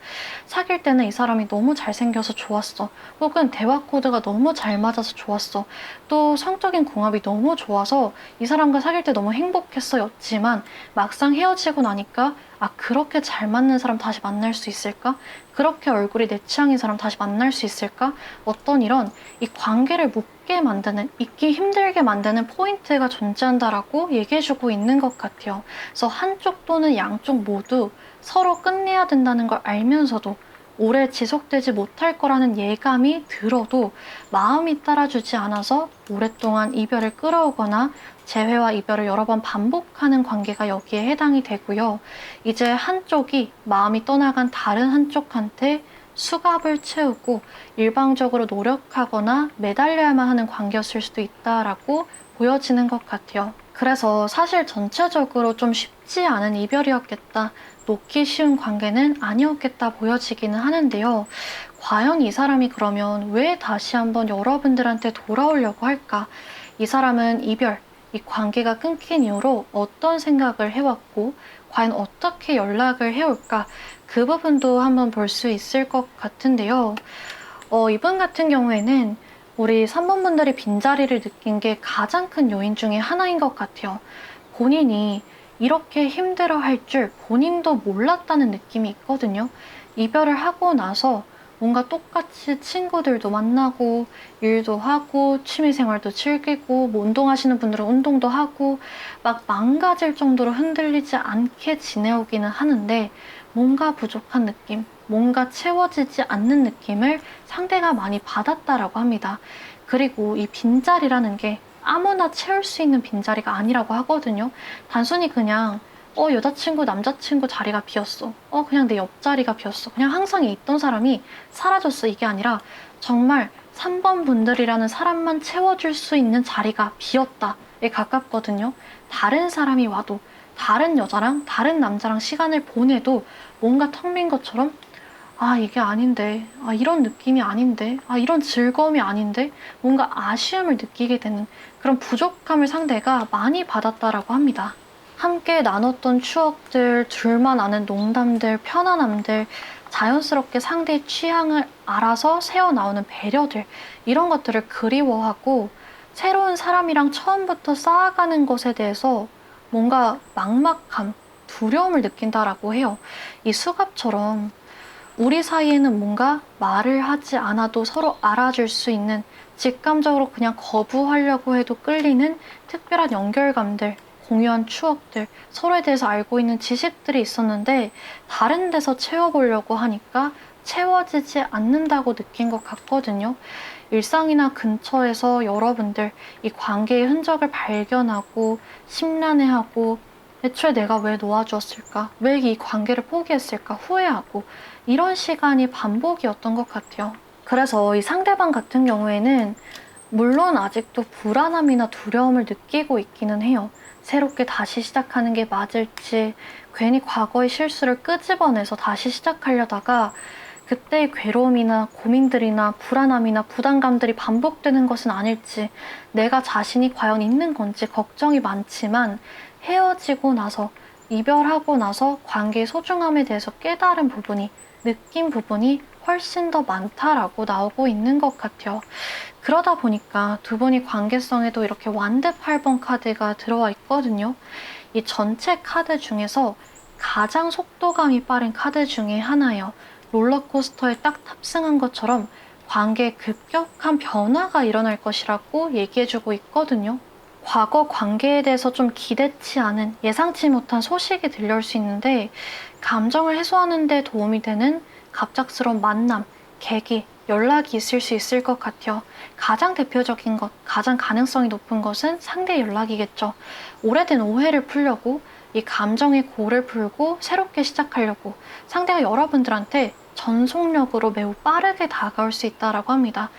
사귈 때는 이 사람이 너무 잘생겨서 좋았어. 혹은 대화 코드가 너무 잘 맞아서 좋았어. 또 성적인 궁합이 너무 좋아서 이 사람과 사귈 때 너무 행복했어였지만 막상 헤어지고 나니까 그렇게 잘 맞는 사람 다시 만날 수 있을까? 그렇게 얼굴이 내 취향인 사람 다시 만날 수 있을까? 어떤 이런 이 관계를 묶게 만드는, 잊기 힘들게 만드는 포인트가 존재한다라고 얘기해주고 있는 것 같아요. 그래서 한쪽 또는 양쪽 모두 서로 끝내야 된다는 걸 알면서도 오래 지속되지 못할 거라는 예감이 들어도 마음이 따라주지 않아서 오랫동안 이별을 끌어오거나 재회와 이별을 여러 번 반복하는 관계가 여기에 해당이 되고요. 이제 한쪽이 마음이 떠나간 다른 한쪽한테 수갑을 채우고 일방적으로 노력하거나 매달려야만 하는 관계였을 수도 있다라고 보여지는 것 같아요. 그래서 사실 전체적으로 좀 쉽지 않은 이별이었겠다. 놓기 쉬운 관계는 아니었겠다 보여지기는 하는데요. 과연 이 사람이 그러면 왜 다시 한번 여러분들한테 돌아오려고 할까? 이 사람은 이별, 이 관계가 끊긴 이후로 어떤 생각을 해왔고 과연 어떻게 연락을 해올까? 그 부분도 한번 볼 수 있을 것 같은데요. 이분 같은 경우에는 우리 3번 분들이 빈자리를 느낀 게 가장 큰 요인 중에 하나인 것 같아요. 본인이 이렇게 힘들어할 줄 본인도 몰랐다는 느낌이 있거든요. 이별을 하고 나서 뭔가 똑같이 친구들도 만나고 일도 하고 취미생활도 즐기고 뭐 운동하시는 분들은 운동도 하고 막 망가질 정도로 흔들리지 않게 지내오기는 하는데 뭔가 부족한 느낌, 뭔가 채워지지 않는 느낌을 상대가 많이 받았다라고 합니다. 그리고 이 빈자리라는 게 아무나 채울 수 있는 빈자리가 아니라고 하거든요. 단순히 그냥 여자친구, 남자친구 자리가 비었어. 그냥 내 옆자리가 비었어. 그냥 항상 있던 사람이 사라졌어. 이게 아니라 정말 3번 분들이라는 사람만 채워줄 수 있는 자리가 비었다에 가깝거든요. 다른 사람이 와도 다른 여자랑 다른 남자랑 시간을 보내도 뭔가 텅 빈 것처럼 이게 아닌데, 이런 느낌이 아닌데, 이런 즐거움이 아닌데, 뭔가 아쉬움을 느끼게 되는 그런 부족함을 상대가 많이 받았다라고 합니다. 함께 나눴던 추억들, 둘만 아는 농담들, 편안함들, 자연스럽게 상대의 취향을 알아서 새어나오는 배려들, 이런 것들을 그리워하고 새로운 사람이랑 처음부터 쌓아가는 것에 대해서 뭔가 막막함, 두려움을 느낀다라고 해요. 이 수갑처럼 우리 사이에는 뭔가 말을 하지 않아도 서로 알아줄 수 있는 직감적으로 그냥 거부하려고 해도 끌리는 특별한 연결감들, 공유한 추억들, 서로에 대해서 알고 있는 지식들이 있었는데 다른 데서 채워보려고 하니까 채워지지 않는다고 느낀 것 같거든요. 일상이나 근처에서 여러분들 이 관계의 흔적을 발견하고 심란해하고 애초에 내가 왜 놓아주었을까? 왜 이 관계를 포기했을까? 후회하고 이런 시간이 반복이었던 것 같아요. 그래서 이 상대방 같은 경우에는 물론 아직도 불안함이나 두려움을 느끼고 있기는 해요. 새롭게 다시 시작하는 게 맞을지, 괜히 과거의 실수를 끄집어내서 다시 시작하려다가 그때의 괴로움이나 고민들이나 불안함이나 부담감들이 반복되는 것은 아닐지, 내가 자신이 과연 있는 건지 걱정이 많지만 헤어지고 나서, 이별하고 나서 관계의 소중함에 대해서 깨달은 부분이, 느낀 부분이 훨씬 더 많다라고 나오고 있는 것 같아요. 그러다 보니까 두 분이 관계성에도 이렇게 완드 8번 카드가 들어와 있거든요. 이 전체 카드 중에서 가장 속도감이 빠른 카드 중에 하나예요. 롤러코스터에 딱 탑승한 것처럼 관계에 급격한 변화가 일어날 것이라고 얘기해주고 있거든요. 과거 관계에 대해서 좀 기대치 않은, 예상치 못한 소식이 들려올 수 있는데 감정을 해소하는 데 도움이 되는 갑작스러운 만남, 계기, 연락이 있을 수 있을 것 같아요. 가장 대표적인 것, 가장 가능성이 높은 것은 상대 연락이겠죠. 오래된 오해를 풀려고, 이 감정의 골을 풀고 새롭게 시작하려고 상대가 여러분들한테 전속력으로 매우 빠르게 다가올 수 있다고 합니다.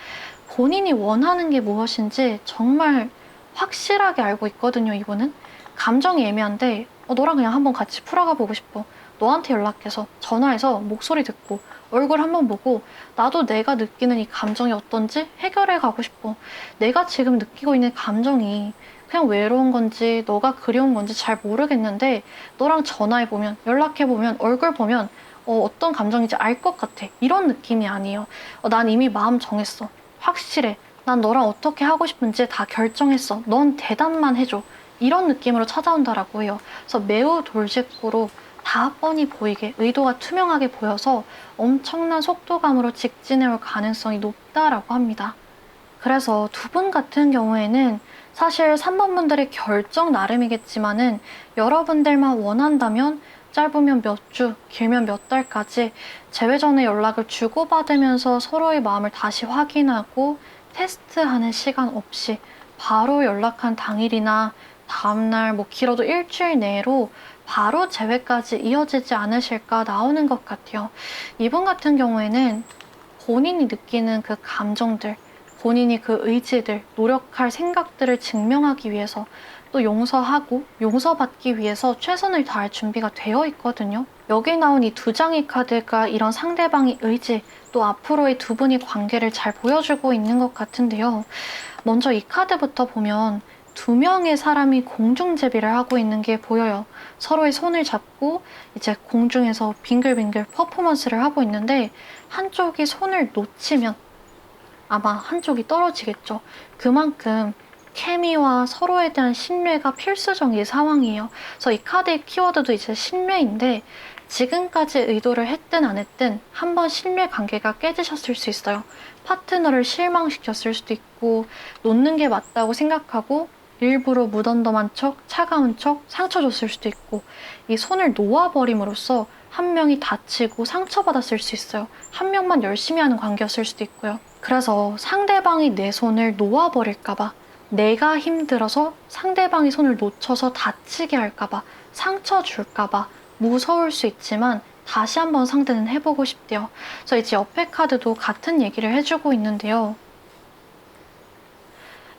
본인이 원하는 게 무엇인지 정말 확실하게 알고 있거든요, 이분은. 감정이 애매한데 너랑 그냥 한번 같이 풀어가 보고 싶어. 너한테 연락해서 전화해서 목소리 듣고 얼굴 한번 보고 나도 내가 느끼는 이 감정이 어떤지 해결해 가고 싶어. 내가 지금 느끼고 있는 감정이 그냥 외로운 건지 너가 그리운 건지 잘 모르겠는데 너랑 전화해보면, 연락해보면, 얼굴 보면 어떤 감정인지 알 것 같아. 이런 느낌이 아니에요. 난 이미 마음 정했어. 확실해. 난 너랑 어떻게 하고 싶은지 다 결정했어. 넌 대답만 해줘. 이런 느낌으로 찾아온다라고 해요. 그래서 매우 돌직구로 다 뻔히 보이게, 의도가 투명하게 보여서 엄청난 속도감으로 직진해올 가능성이 높다라고 합니다. 그래서 두 분 같은 경우에는 사실 3번 분들의 결정 나름이겠지만은 여러분들만 원한다면 짧으면 몇 주, 길면 몇 달까지 재회 전에 연락을 주고받으면서 서로의 마음을 다시 확인하고 테스트하는 시간 없이 바로 연락한 당일이나 다음날, 길어도 일주일 내로 바로 재회까지 이어지지 않으실까 나오는 것 같아요. 이분 같은 경우에는 본인이 느끼는 그 감정들, 본인이 그 의지들, 노력할 생각들을 증명하기 위해서, 또 용서하고 용서받기 위해서 최선을 다할 준비가 되어 있거든요. 여기 나온 이 두 장의 카드가 이런 상대방의 의지, 또 앞으로의 두 분의 관계를 잘 보여주고 있는 것 같은데요. 먼저 이 카드부터 보면 두 명의 사람이 공중제비를 하고 있는 게 보여요. 서로의 손을 잡고 이제 공중에서 빙글빙글 퍼포먼스를 하고 있는데 한쪽이 손을 놓치면 아마 한쪽이 떨어지겠죠. 그만큼 케미와 서로에 대한 신뢰가 필수적인 상황이에요. 그래서 이 카드의 키워드도 이제 신뢰인데 지금까지 의도를 했든 안 했든 한번 신뢰 관계가 깨지셨을 수 있어요. 파트너를 실망시켰을 수도 있고 놓는 게 맞다고 생각하고 일부러 무덤덤한 척, 차가운 척 상처 줬을 수도 있고 이 손을 놓아버림으로써 한 명이 다치고 상처받았을 수 있어요. 한 명만 열심히 하는 관계였을 수도 있고요. 그래서 상대방이 내 손을 놓아버릴까봐, 내가 힘들어서 상대방이 손을 놓쳐서 다치게 할까봐, 상처 줄까봐 무서울 수 있지만 다시 한번 상대는 해보고 싶대요. 그래서 이제 옆에 카드도 같은 얘기를 해주고 있는데요.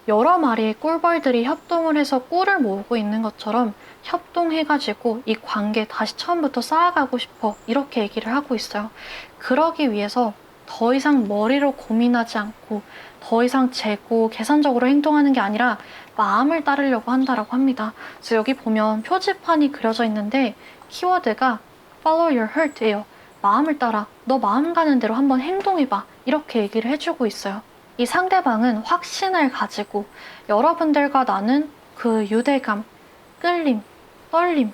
여러 마리의 꿀벌들이 협동을 해서 꿀을 모으고 있는 것처럼 협동해가지고 이 관계 다시 처음부터 쌓아가고 싶어, 이렇게 얘기를 하고 있어요. 그러기 위해서 더 이상 머리로 고민하지 않고 더 이상 재고 계산적으로 행동하는 게 아니라 마음을 따르려고 한다라고 합니다. 그래서 여기 보면 표지판이 그려져 있는데 키워드가 Follow your heart예요. 마음을 따라, 너 마음 가는 대로 한번 행동해봐, 이렇게 얘기를 해주고 있어요. 이 상대방은 확신을 가지고 여러분들과 나는 그 유대감, 끌림, 떨림,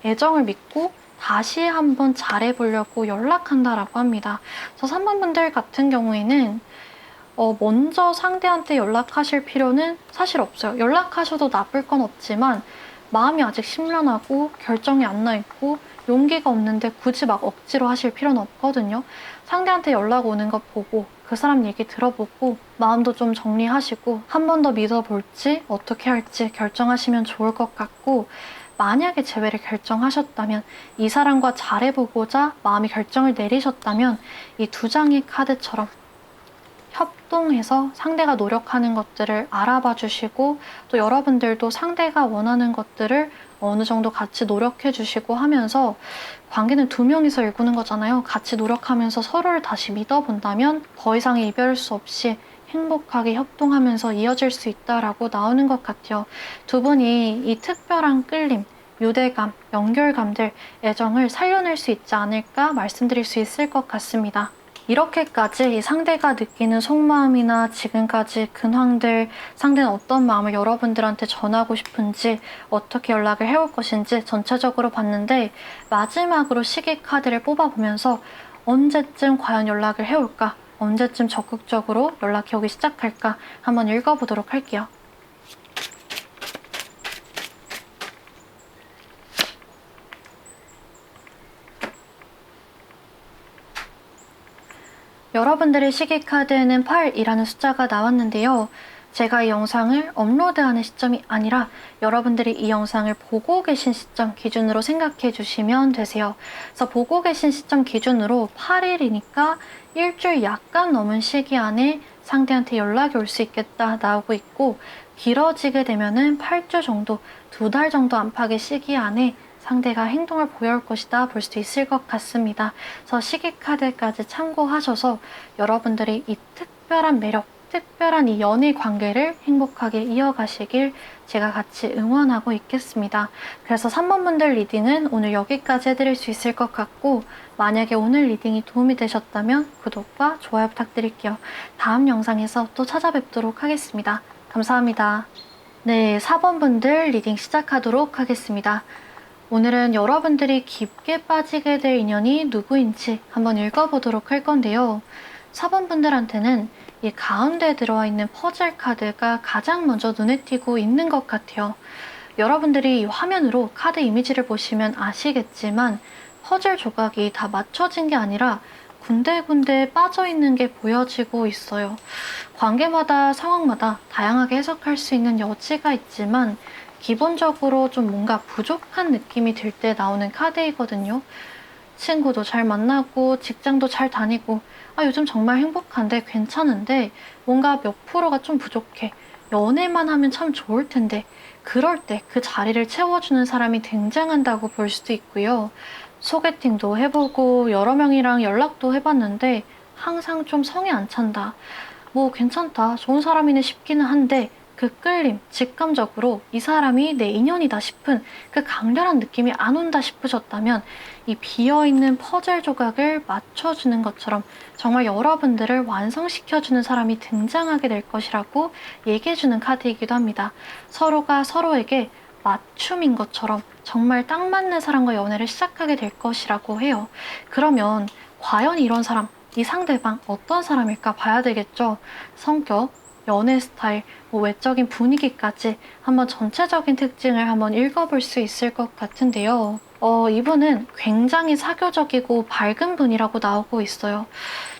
애정을 믿고 다시 한번 잘해보려고 연락한다라고 합니다. 그래서 3번 분들 같은 경우에는 먼저 상대한테 연락하실 필요는 사실 없어요. 연락하셔도 나쁠 건 없지만 마음이 아직 심란하고 결정이 안 나 있고 용기가 없는데 굳이 막 억지로 하실 필요는 없거든요. 상대한테 연락 오는 거 보고 그 사람 얘기 들어보고 마음도 좀 정리하시고 한 번 더 믿어볼지 어떻게 할지 결정하시면 좋을 것 같고, 만약에 재회를 결정하셨다면, 이 사람과 잘해보고자 마음의 결정을 내리셨다면 이 두 장의 카드처럼 협동해서 상대가 노력하는 것들을 알아봐 주시고, 또 여러분들도 상대가 원하는 것들을 어느 정도 같이 노력해 주시고 하면서, 관계는 두 명이서 일구는 거잖아요. 같이 노력하면서 서로를 다시 믿어본다면 더 이상의 이별일 수 없이 행복하게 협동하면서 이어질 수 있다라고 나오는 것 같아요. 두 분이 이 특별한 끌림, 유대감, 연결감들, 애정을 살려낼 수 있지 않을까 말씀드릴 수 있을 것 같습니다. 이렇게까지 상대가 느끼는 속마음이나 지금까지 근황들, 상대는 어떤 마음을 여러분들한테 전하고 싶은지, 어떻게 연락을 해올 것인지 전체적으로 봤는데, 마지막으로 시계 카드를 뽑아보면서 언제쯤 과연 연락을 해올까? 언제쯤 적극적으로 연락해 오기 시작할까? 한번 읽어보도록 할게요. 여러분들의 시계카드에는 8이라는 숫자가 나왔는데요. 제가 이 영상을 업로드하는 시점이 아니라 여러분들이 이 영상을 보고 계신 시점 기준으로 생각해 주시면 되세요. 그래서 보고 계신 시점 기준으로 8일이니까 일주일 약간 넘은 시기 안에 상대한테 연락이 올 수 있겠다 나오고 있고, 길어지게 되면은 8주 정도, 2달 정도 안팎의 시기 안에 상대가 행동을 보여올 것이다 볼 수 있을 것 같습니다. 그래서 시계카드까지 참고하셔서 여러분들이 이 특별한 매력, 특별한 이 연애 관계를 행복하게 이어가시길 제가 같이 응원하고 있겠습니다. 그래서 3번 분들 리딩은 오늘 여기까지 해드릴 수 있을 것 같고, 만약에 오늘 리딩이 도움이 되셨다면 구독과 좋아요 부탁드릴게요. 다음 영상에서 또 찾아뵙도록 하겠습니다. 감사합니다. 네, 4번 분들 리딩 시작하도록 하겠습니다. 오늘은 여러분들이 깊게 빠지게 될 인연이 누구인지 한번 읽어보도록 할 건데요. 4번 분들한테는 이 가운데에 들어와 있는 퍼즐 카드가 가장 먼저 눈에 띄고 있는 것 같아요. 여러분들이 이 화면으로 카드 이미지를 보시면 아시겠지만 퍼즐 조각이 다 맞춰진 게 아니라 군데군데 빠져있는 게 보여지고 있어요. 관계마다 상황마다 다양하게 해석할 수 있는 여지가 있지만 기본적으로 좀 뭔가 부족한 느낌이 들 때 나오는 카드이거든요. 친구도 잘 만나고 직장도 잘 다니고, 요즘 정말 행복한데 괜찮은데 뭔가 몇 프로가 좀 부족해. 연애만 하면 참 좋을 텐데, 그럴 때 그 자리를 채워주는 사람이 등장한다고 볼 수도 있고요. 소개팅도 해보고 여러 명이랑 연락도 해봤는데 항상 좀 성이 안 찬다. 뭐 괜찮다, 좋은 사람이네 싶기는 한데 그 끌림, 직감적으로 이 사람이 내 인연이다 싶은 그 강렬한 느낌이 안 온다 싶으셨다면 이 비어있는 퍼즐 조각을 맞춰주는 것처럼 정말 여러분들을 완성시켜주는 사람이 등장하게 될 것이라고 얘기해주는 카드이기도 합니다. 서로가 서로에게 맞춤인 것처럼 정말 딱 맞는 사람과 연애를 시작하게 될 것이라고 해요. 그러면 과연 이런 사람, 이 상대방 어떤 사람일까 봐야 되겠죠. 성격, 연애 스타일, 외적인 분위기까지 한번 전체적인 특징을 한번 읽어볼 수 있을 것 같은데요. 이분은 굉장히 사교적이고 밝은 분이라고 나오고 있어요.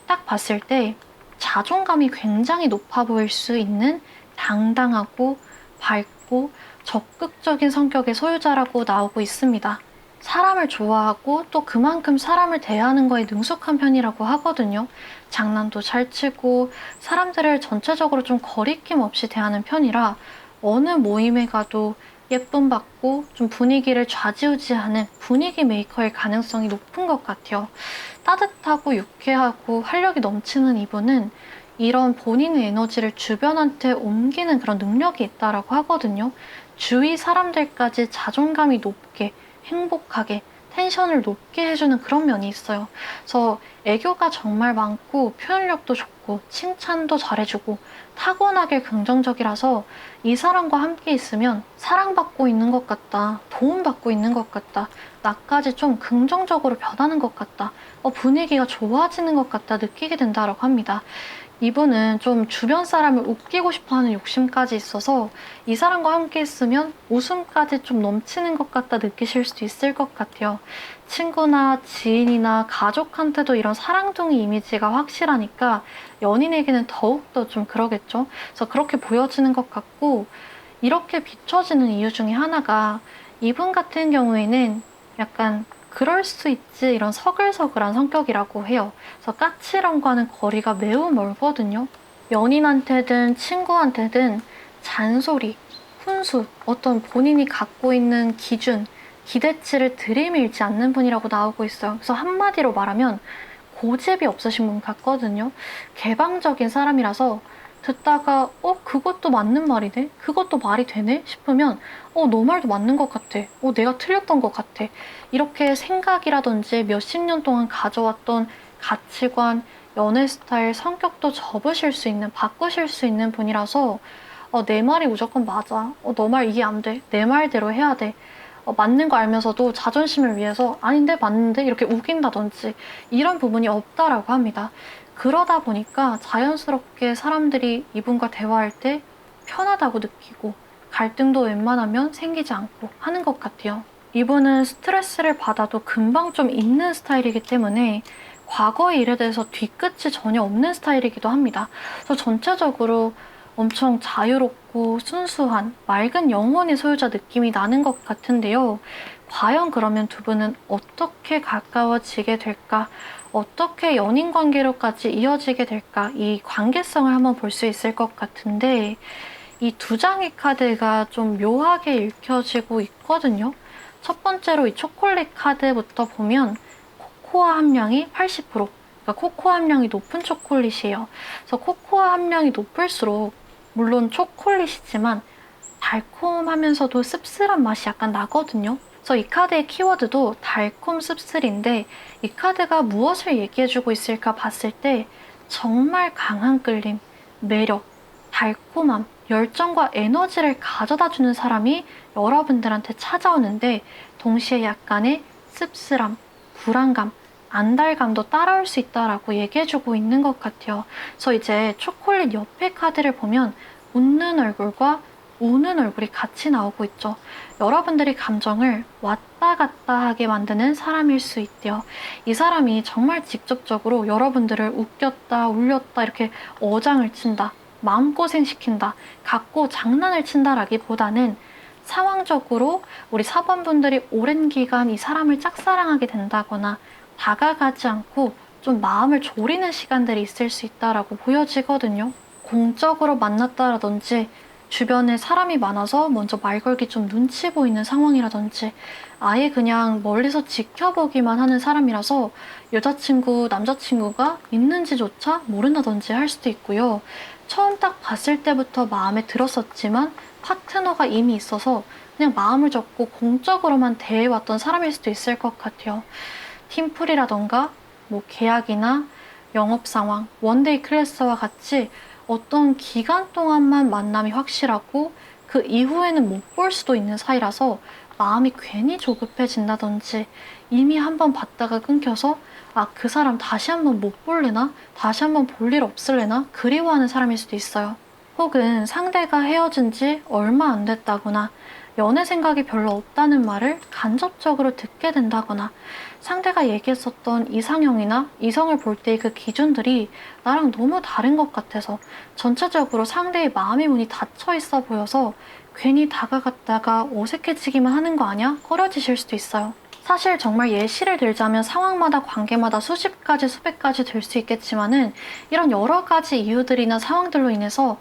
딱 봤을 때 자존감이 굉장히 높아 보일 수 있는 당당하고 밝고 적극적인 성격의 소유자라고 나오고 있습니다. 사람을 좋아하고 또 그만큼 사람을 대하는 거에 능숙한 편이라고 하거든요. 장난도 잘 치고 사람들을 전체적으로 좀 거리낌 없이 대하는 편이라 어느 모임에 가도 예쁨 받고 좀 분위기를 좌지우지하는 분위기 메이커일 가능성이 높은 것 같아요. 따뜻하고 유쾌하고 활력이 넘치는 이분은 이런 본인의 에너지를 주변한테 옮기는 그런 능력이 있다라고 하거든요. 주위 사람들까지 자존감이 높게, 행복하게, 텐션을 높게 해주는 그런 면이 있어요. 그래서 애교가 정말 많고 표현력도 좋고 잘해주고 칭찬도 잘해주고 타고나길 긍정적이라서 이 사람과 함께 있으면 사랑받고 있는 것 같다, 도움받고 있는 것 같다, 나까지 좀 긍정적으로 변하는 것 같다, 분위기가 좋아지는 것 같다 느끼게 된다라고 합니다. 이분은 좀 주변 사람을 웃기고 싶어하는 욕심까지 있어서 이 사람과 함께 있으면 웃음까지 좀 넘치는 것 같다 느끼실 수도 있을 것 같아요. 친구나 지인이나 가족한테도 이런 사랑둥이 이미지가 확실하니까 연인에게는 더욱더 좀 그러겠죠. 그래서 그렇게 보여지는 것 같고, 이렇게 비춰지는 이유 중에 하나가 이분 같은 경우에는 약간 그럴 수 있지 이런 서글서글한 성격이라고 해요. 그래서 까칠함과는 거리가 매우 멀거든요. 연인한테든 친구한테든 잔소리, 훈수, 어떤 본인이 갖고 있는 기준, 기대치를 들이밀지 않는 분이라고 나오고 있어요. 그래서 한마디로 말하면 고집이 없으신 분 같거든요. 개방적인 사람이라서 듣다가 그것도 맞는 말이네? 그것도 말이 되네? 싶으면 너 말도 맞는 것 같아. 내가 틀렸던 것 같아. 이렇게 생각이라든지 몇십 년 동안 가져왔던 가치관, 연애 스타일, 성격도 접으실 수 있는, 바꾸실 수 있는 분이라서 내 말이 무조건 맞아. 너 말 이해 안 돼. 내 말대로 해야 돼. 맞는 거 알면서도 자존심을 위해서 아닌데 맞는데 이렇게 우긴다든지 이런 부분이 없다라고 합니다. 그러다 보니까 자연스럽게 사람들이 이분과 대화할 때 편하다고 느끼고 갈등도 웬만하면 생기지 않고 하는 것 같아요. 이분은 스트레스를 받아도 금방 좀 잊는 스타일이기 때문에 과거의 일에 대해서 뒤끝이 전혀 없는 스타일이기도 합니다. 그래서 전체적으로 엄청 자유롭고 순수한 맑은 영혼의 소유자 느낌이 나는 것 같은데요. 과연 그러면 두 분은 어떻게 가까워지게 될까? 어떻게 연인 관계로까지 이어지게 될까? 이 관계성을 한번 볼 수 있을 것 같은데, 이 두 장의 카드가 좀 묘하게 읽혀지고 있거든요. 첫 번째로 이 초콜릿 카드부터 보면 코코아 함량이 80%, 그러니까 코코아 함량이 높은 초콜릿이에요. 그래서 코코아 함량이 높을수록 물론 초콜릿이지만 달콤하면서도 씁쓸한 맛이 약간 나거든요. 그래서 이 카드의 키워드도 달콤 씁쓸인데, 이 카드가 무엇을 얘기해주고 있을까 봤을 때 정말 강한 끌림, 매력, 달콤함, 열정과 에너지를 가져다주는 사람이 여러분들한테 찾아오는데, 동시에 약간의 씁쓸함, 불안감, 안달감도 따라올 수 있다라고 얘기해주고 있는 것 같아요. 그래서 이제 초콜릿 옆에 카드를 보면 웃는 얼굴과 우는 얼굴이 같이 나오고 있죠. 여러분들이 감정을 왔다 갔다 하게 만드는 사람일 수 있대요. 이 사람이 정말 직접적으로 여러분들을 웃겼다, 울렸다, 이렇게 어장을 친다, 마음고생시킨다, 갖고 장난을 친다라기보다는 상황적으로 우리 4번분들이 오랜 기간 이 사람을 짝사랑하게 된다거나 다가가지 않고 좀 마음을 졸이는 시간들이 있을 수 있다라고 보여지거든요. 공적으로 만났다라든지 주변에 사람이 많아서 먼저 말 걸기 좀 눈치 보이는 상황이라든지 아예 그냥 멀리서 지켜보기만 하는 사람이라서 여자친구, 남자친구가 있는지조차 모른다든지 할 수도 있고요. 처음 딱 봤을 때부터 마음에 들었었지만 파트너가 이미 있어서 그냥 마음을 접고 공적으로만 대해왔던 사람일 수도 있을 것 같아요. 팀플이라던가 뭐 계약이나 영업 상황, 원데이 클래스와 같이 어떤 기간 동안만 만남이 확실하고 그 이후에는 못 볼 수도 있는 사이라서 마음이 괜히 조급해진다든지 이미 한번 봤다가 끊겨서 그 사람 다시 한번 못 볼래나? 다시 한번 볼 일 없을래나? 그리워하는 사람일 수도 있어요. 혹은 상대가 헤어진 지 얼마 안 됐다거나 연애 생각이 별로 없다는 말을 간접적으로 듣게 된다거나 상대가 얘기했었던 이상형이나 이성을 볼 때의 그 기준들이 나랑 너무 다른 것 같아서 전체적으로 상대의 마음의 문이 닫혀 있어 보여서 괜히 다가갔다가 어색해지기만 하는 거 아니야? 꺼려지실 수도 있어요. 사실 정말 예시를 들자면 상황마다 관계마다 수십 가지, 수백 가지 될 수 있겠지만은 이런 여러 가지 이유들이나 상황들로 인해서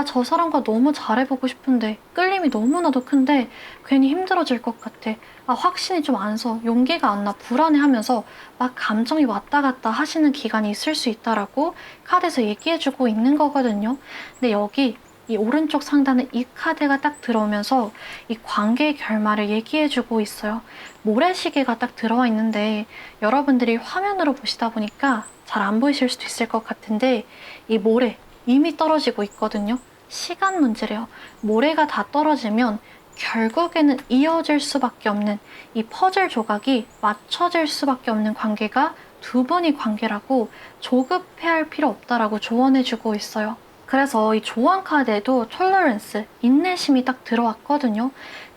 저 사람과 너무 잘해보고 싶은데 끌림이 너무나도 큰데 괜히 힘들어질 것 같아. 확신이 좀 안 서, 용기가 안 나, 불안해하면서 막 감정이 왔다 갔다 하시는 기간이 있을 수 있다라고 카드에서 얘기해주고 있는 거거든요. 근데 여기 이 오른쪽 상단에 이 카드가 딱 들어오면서 이 관계의 결말을 얘기해주고 있어요. 모래시계가 딱 들어와 있는데 여러분들이 화면으로 보시다 보니까 잘 안 보이실 수도 있을 것 같은데 이 모래 이미 떨어지고 있거든요. 시간 문제래요. 모래가 다 떨어지면 결국에는 이어질 수밖에 없는 이 퍼즐 조각이 맞춰질 수밖에 없는 관계가 두 분이 관계라고 조급해할 필요 없다라고 조언해주고 있어요. 그래서 이 조언 카드에도 톨러런스, 인내심이 딱 들어왔거든요.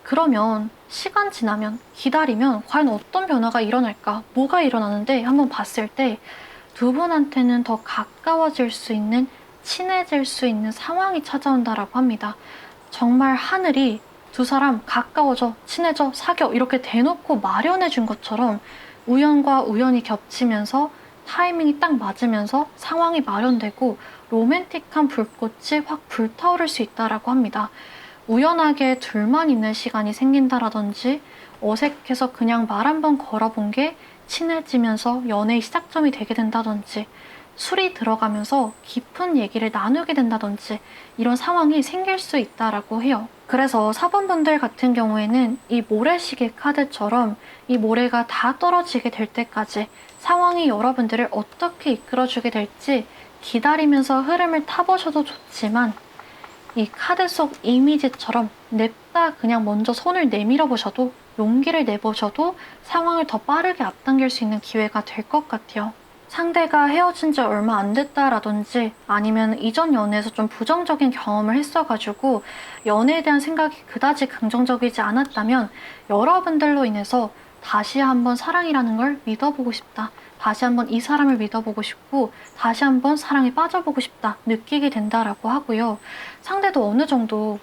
그러면 시간 지나면 기다리면 과연 어떤 변화가 일어날까? 뭐가 일어나는데 한번 봤을 때 두 분한테는 더 가까워질 수 있는, 친해질 수 있는 상황이 찾아온다라고 합니다. 정말 하늘이 두 사람 가까워져, 친해져, 사겨 이렇게 대놓고 마련해 준 것처럼 우연과 우연이 겹치면서 타이밍이 딱 맞으면서 상황이 마련되고 로맨틱한 불꽃이 확 불타오를 수 있다라고 합니다. 우연하게 둘만 있는 시간이 생긴다라든지 어색해서 그냥 말 한번 걸어본 게 친해지면서 연애의 시작점이 되게 된다든지 술이 들어가면서 깊은 얘기를 나누게 된다든지 이런 상황이 생길 수 있다라고 해요. 그래서 사번분들 같은 경우에는 이 모래시계 카드처럼 이 모래가 다 떨어지게 될 때까지 상황이 여러분들을 어떻게 이끌어주게 될지 기다리면서 흐름을 타보셔도 좋지만 이 카드 속 이미지처럼 냅다 그냥 먼저 손을 내밀어 보셔도 용기를 내보셔도 상황을 더 빠르게 앞당길 수 있는 기회가 될 것 같아요. 상대가 헤어진 지 얼마 안 됐다라든지 아니면 이전 연애에서 좀 부정적인 경험을 했어가지고 연애에 대한 생각이 그다지 긍정적이지 않았다면 여러분들로 인해서 다시 한번 사랑이라는 걸 믿어보고 싶다. 다시 한번 이 사람을 믿어보고 싶고 다시 한번 사랑에 빠져보고 싶다 느끼게 된다라고 하고요. 상대도 어느 정도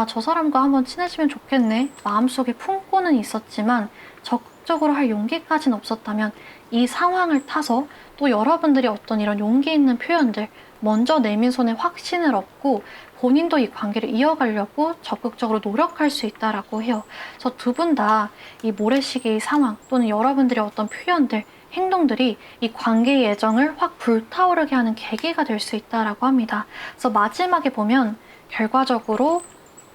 저 사람과 한번 친해지면 좋겠네 마음속에 품고는 있었지만 적극적으로 할 용기까지는 없었다면 이 상황을 타서 또 여러분들이 어떤 이런 용기 있는 표현들 먼저 내민 손에 확신을 얻고 본인도 이 관계를 이어가려고 적극적으로 노력할 수 있다라고 해요. 그래서 두 분 다 이 모래시계의 상황 또는 여러분들의 어떤 표현들 행동들이 이 관계의 애정을 확 불타오르게 하는 계기가 될 수 있다라고 합니다. 그래서 마지막에 보면 결과적으로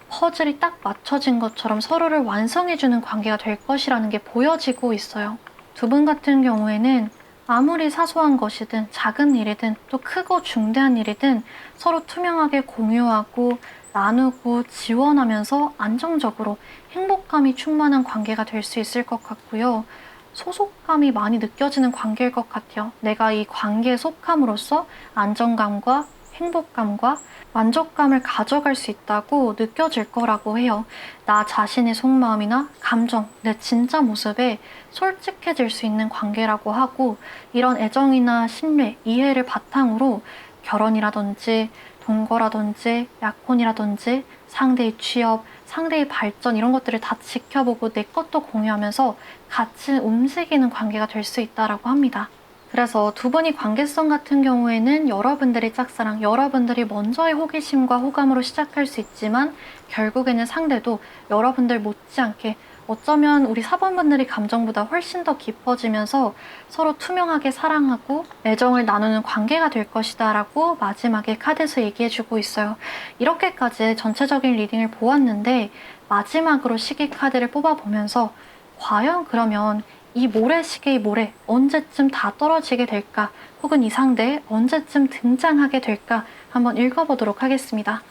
퍼즐이 딱 맞춰진 것처럼 서로를 완성해주는 관계가 될 것이라는 게 보여지고 있어요. 두 분 같은 경우에는 아무리 사소한 것이든 작은 일이든 또 크고 중대한 일이든 서로 투명하게 공유하고 나누고 지원하면서 안정적으로 행복감이 충만한 관계가 될 수 있을 것 같고요. 소속감이 많이 느껴지는 관계일 것 같아요. 내가 이 관계에 속함으로써 안정감과 행복감과 만족감을 가져갈 수 있다고 느껴질 거라고 해요. 나 자신의 속마음이나 감정, 내 진짜 모습에 솔직해질 수 있는 관계라고 하고 이런 애정이나 신뢰, 이해를 바탕으로 결혼이라든지 동거라든지 약혼이라든지 상대의 취업, 상대의 발전 이런 것들을 다 지켜보고 내 것도 공유하면서 같이 움직이는 관계가 될 수 있다고 합니다. 그래서 두 분이 관계성 같은 경우에는 여러분들의 짝사랑, 여러분들이 먼저의 호기심과 호감으로 시작할 수 있지만 결국에는 상대도 여러분들 못지않게 어쩌면 우리 사번분들의 감정보다 훨씬 더 깊어지면서 서로 투명하게 사랑하고 애정을 나누는 관계가 될 것이다 라고 마지막에 카드에서 얘기해주고 있어요. 이렇게까지 전체적인 리딩을 보았는데 마지막으로 시계 카드를 뽑아보면서 과연 그러면 이 모래시계의 모래 언제쯤 다 떨어지게 될까? 혹은 이 상대 언제쯤 등장하게 될까? 한번 읽어보도록 하겠습니다.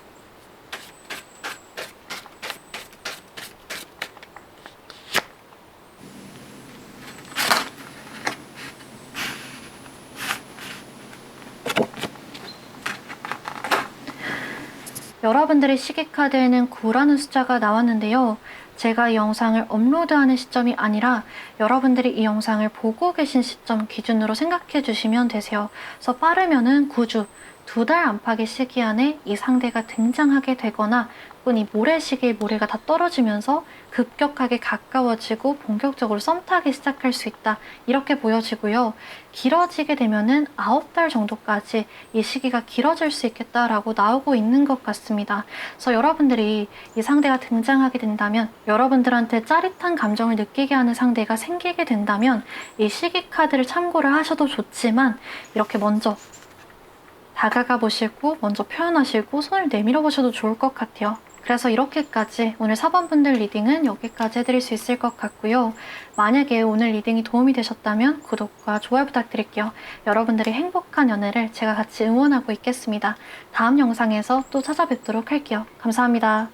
여러분들의 시계 카드에는 9라는 숫자가 나왔는데요. 제가 이 영상을 업로드하는 시점이 아니라 여러분들이 이 영상을 보고 계신 시점 기준으로 생각해 주시면 되세요. 그래서 빠르면은 9주, 2달 안팎의 시기 안에 이 상대가 등장하게 되거나 혹은 이 모래시계의 모래가 다 떨어지면서 급격하게 가까워지고 본격적으로 썸 타기 시작할 수 있다. 이렇게 보여지고요. 길어지게 되면은 9달 정도까지 이 시기가 길어질 수 있겠다라고 나오고 있는 것 같습니다. 그래서 여러분들이 이 상대가 등장하게 된다면 여러분들한테 짜릿한 감정을 느끼게 하는 상대가 생기게 된다면 이 시기 카드를 참고를 하셔도 좋지만 이렇게 먼저 다가가 보시고 먼저 표현하시고 손을 내밀어 보셔도 좋을 것 같아요. 그래서 이렇게까지 오늘 4번 분들 리딩은 여기까지 해드릴 수 있을 것 같고요. 만약에 오늘 리딩이 도움이 되셨다면 구독과 좋아요 부탁드릴게요. 여러분들이 행복한 연애를 제가 같이 응원하고 있겠습니다. 다음 영상에서 또 찾아뵙도록 할게요. 감사합니다.